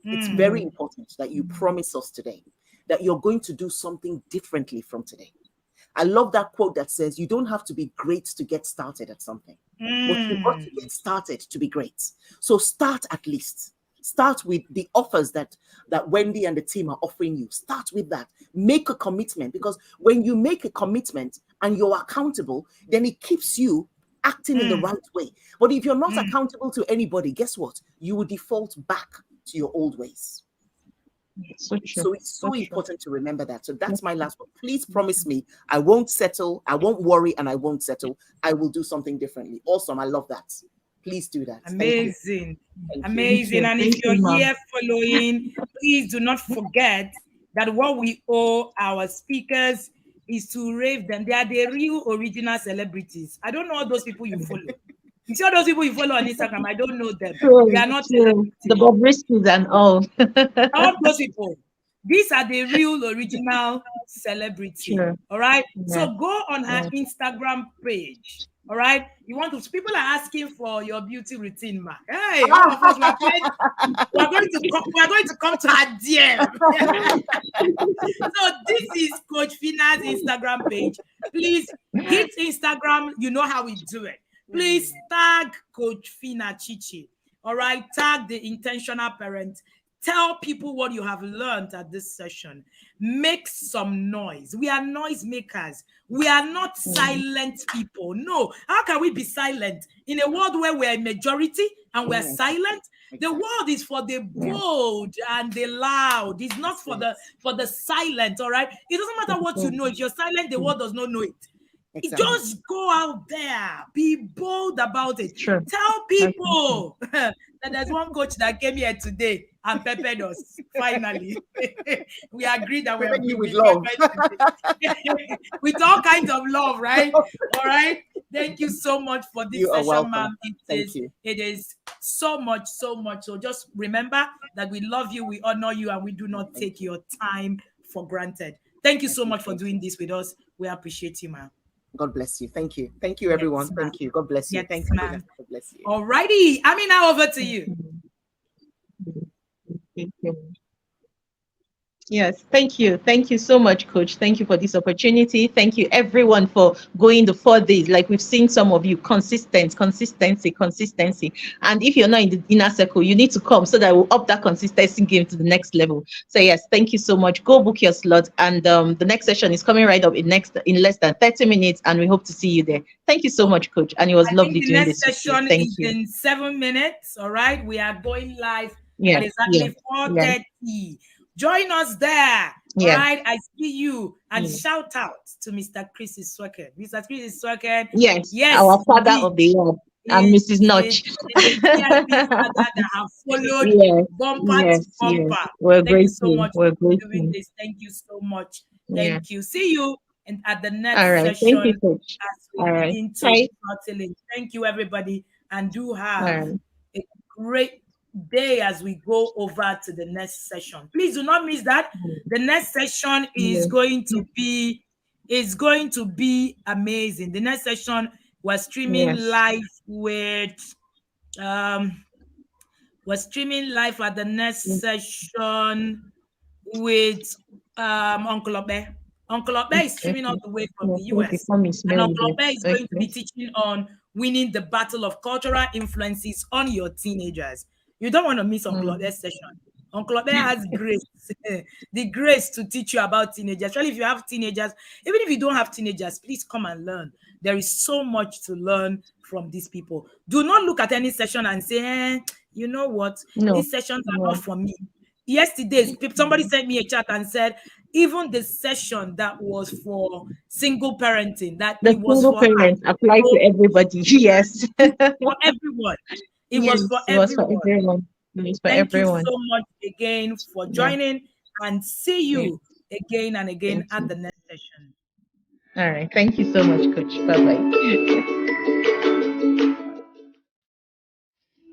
It's very important that you promise us today that you're going to do something differently from today. I love that quote that says, you don't have to be great to get started at something, but you've got to get started to be great. So start at least. Start with the offers that Wendy and the team are offering you. Start with that. Make a commitment, because when you make a commitment and you're accountable, then it keeps you acting in the right way. But if you're not accountable to anybody, guess what? You will default back to your old ways. So it's so important to remember that. So that's my last one. Please promise me I won't settle, I won't worry, and I won't settle. I will do something differently. Awesome. I love that. Please do that. Amazing. Amazing. And if you're here following, please do not forget that what we owe our speakers is to rave them. They are the real original celebrities. I don't know all those people you follow. You see all those people you follow on Instagram, I don't know them. They are not the Bobriskis and all. All those people. These are the real original celebrity. All right. So go on her Instagram page. All right. You want to, people are asking for your beauty routine, ma. Hey, all of us we're going to come to her DM. So this is Coach Fina's Instagram page. Please hit Instagram. You know how we do it. Please tag Coach Fina Chichi. All right. Tag the intentional parent. Tell people what you have learned at this session. Make some noise. We are noise makers. We are not silent people. No. How can we be silent in a world where we're a majority and we're silent? The world is for the bold and the loud. It's not for the silent. All right. It doesn't matter what you know. If you're silent, the world does not know it. Exactly. Just go out there. Be bold about it. Tell people that there's one coach that came here today. and peppered us. Finally, we agreed that we are you with love. with all kinds of love, right? All right. Thank you so much for this session, ma'am. It is so much. So just remember that we love you, we honor you, and we do not take your time for granted. Thank you so much for doing this with us. We appreciate you, ma'am. God bless you. Thank you. Thank you, everyone. Yes, thank you. God bless you. Yes, thank you. Ma'am. God bless you. All righty. Amina, over to you. Thank you. Yes, thank you. Thank you so much, Coach. Thank you for this opportunity. Thank you, everyone, for going the 4 days. Like we've seen some of you, consistency. And if you're not in the inner circle, you need to come so that we'll up that consistency game to the next level. So yes, thank you so much. Go book your slot. And the next session is coming right up in less than 30 minutes. And we hope to see you there. Thank you so much, Coach. And it was lovely doing this with you. Thank you. In 7 minutes. All right. We are going live at exactly 4:30. Join us there. All right. I see you. And shout out to Mr. Chris Isweken. Mr. Chris Isweken. Yes. Our father of the year. And Mrs. Notch. That have followed bumper to bumper. We're Thank you so much for doing this. Thank you so much. Thank you. See you at the next session. Thank you, Coach. As we begin to throttle. Thank you, everybody. And do have a great day as we go over to the next session. Please do not miss that. The next session is going to be amazing. The next session we're streaming live with we're streaming live at the next session with Uncle Obe. Uncle Obe is streaming all the way from the US. And Uncle Obe is going to be teaching on winning the battle of cultural influences on your teenagers. You don't want to miss Uncle Obe's session. Uncle Obe has grace, the grace to teach you about teenagers. Especially if you have teenagers, even if you don't have teenagers, please come and learn. There is so much to learn from these people. Do not look at any session and say, you know what, these sessions are not for me. Yesterday, somebody sent me a chat and said, even the session that was for single parenting, that the it was single for parents apply to everybody. Yes. For everyone. It was for everyone. Thank you so much again for joining, and see you again and again at the next session. All right. Thank you so much, Coach. Bye-bye.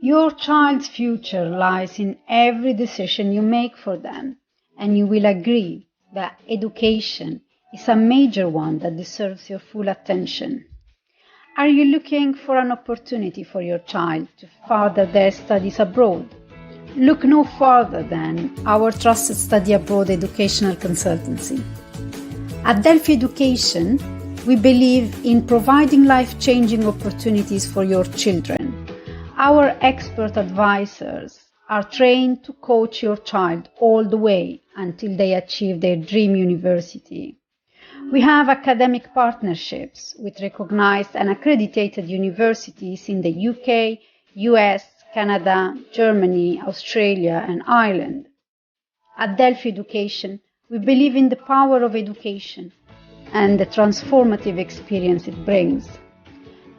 Your child's future lies in every decision you make for them, and you will agree that education is a major one that deserves your full attention. Are you looking for an opportunity for your child to further their studies abroad? Look no further than our trusted study abroad educational consultancy. At Delphi Education, we believe in providing life-changing opportunities for your children. Our expert advisors are trained to coach your child all the way until they achieve their dream university. We have academic partnerships with recognized and accredited universities in the UK, US, Canada, Germany, Australia, and Ireland. At Delphi Education, we believe in the power of education and the transformative experience it brings.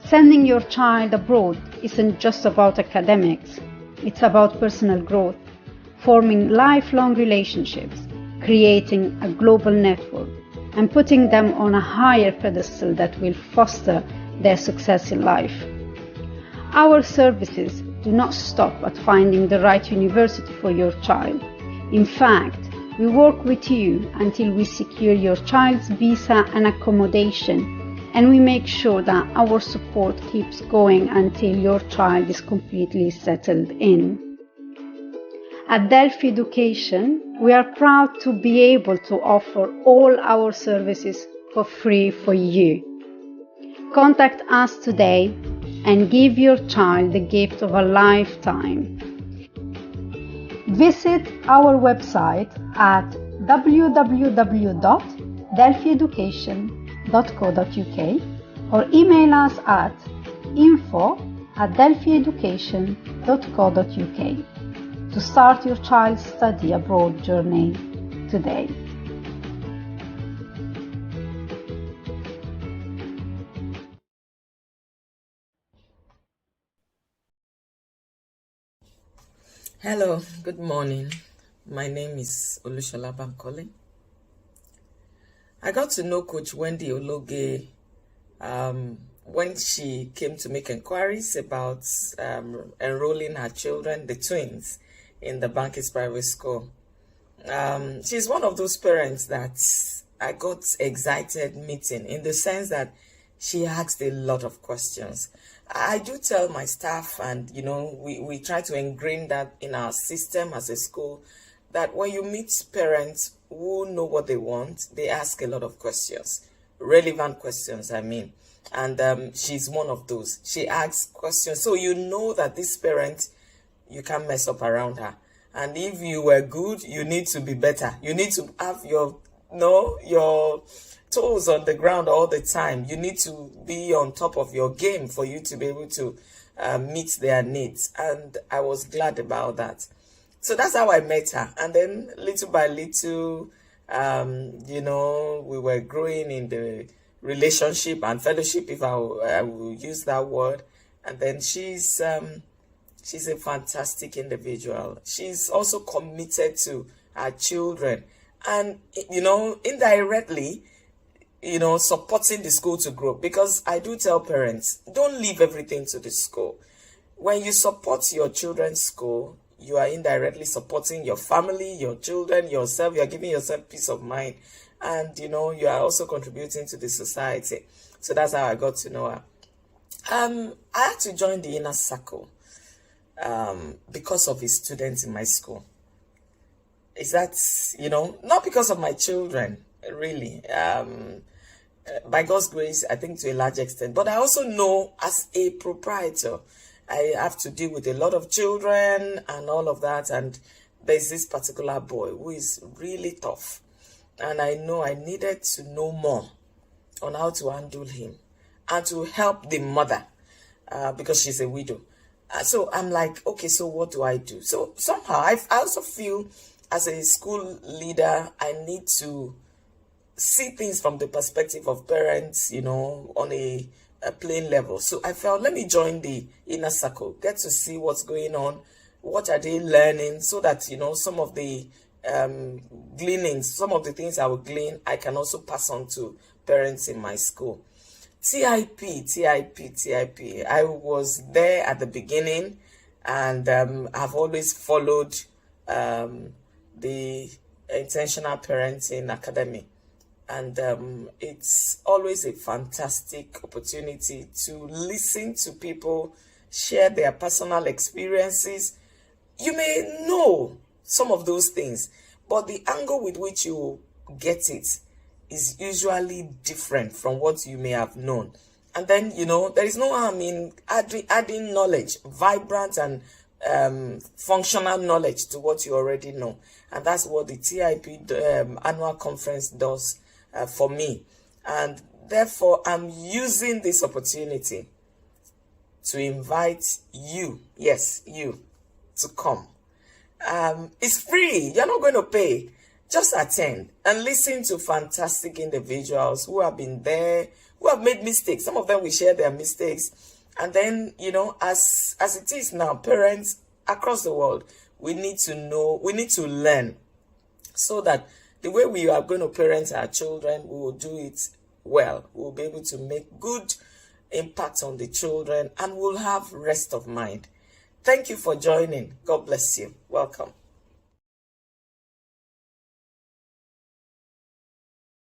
Sending your child abroad isn't just about academics, it's about personal growth, forming lifelong relationships, creating a global network, and putting them on a higher pedestal that will foster their success in life. Our services do not stop at finding the right university for your child. In fact, we work with you until we secure your child's visa and accommodation, and we make sure that our support keeps going until your child is completely settled in. At Delphi Education, we are proud to be able to offer all our services for free for you. Contact us today and give your child the gift of a lifetime. Visit our website at www.delphieducation.co.uk or email us at info@delphieducation.co.uk to start your child's study abroad journey today. Hello, good morning. My name is Olushola Bankole. I got to know Coach Wendy Ologe when she came to make inquiries about enrolling her children, the twins, in the Bankers Private School. She's one of those parents that I got excited meeting, in the sense that she asked a lot of questions. I do tell my staff, and we try to ingrain that in our system as a school, that when you meet parents who know what they want, they ask a lot of questions, relevant questions, I mean. And she's one of those. She asks questions, so you know that this parent, you can't mess up around her. And if you were good, you need to be better. You need to have your toes on the ground all the time. You need to be on top of your game for you to be able to meet their needs. And I was glad about that. So that's how I met her. And then little by little, we were growing in the relationship and fellowship, if I will use that word. And then she's a fantastic individual. She's also committed to her children, and indirectly, supporting the school to grow. Because I do tell parents, don't leave everything to the school. When you support your children's school, you are indirectly supporting your family, your children, yourself. You are giving yourself peace of mind, and you are also contributing to the society. So that's how I got to know her. I had to join the inner circle because of his students in my school. Is that, not because of my children, really. By God's grace, I think to a large extent. But I also know, as a proprietor, I have to deal with a lot of children and all of that. And there's this particular boy who is really tough. And I know I needed to know more on how to handle him and to help the mother because she's a widow. So I'm like, okay, so what do I do? So somehow I also feel as a school leader, I need to see things from the perspective of parents, on a plain level. So I felt, let me join the inner circle, get to see what's going on, what are they learning, so that, some of the gleanings, some of the things I will glean, I can also pass on to parents in my school. TIP. I was there at the beginning, and I've always followed the Intentional Parenting Academy. And it's always a fantastic opportunity to listen to people share their personal experiences. You may know some of those things, but the angle with which you get it is usually different from what you may have known. And then, there is no harm in adding knowledge, vibrant and functional knowledge to what you already know. And that's what the TIP annual conference does for me. And therefore, I'm using this opportunity to invite you, yes, you, to come. It's free. You're not going to pay. Just attend and listen to fantastic individuals who have been there, who have made mistakes. Some of them will share their mistakes. And then, as it is now, parents across the world, we need to know, we need to learn, so that the way we are going to parent our children, we will do it well. We'll be able to make good impact on the children, and we'll have rest of mind. Thank you for joining. God bless you. Welcome.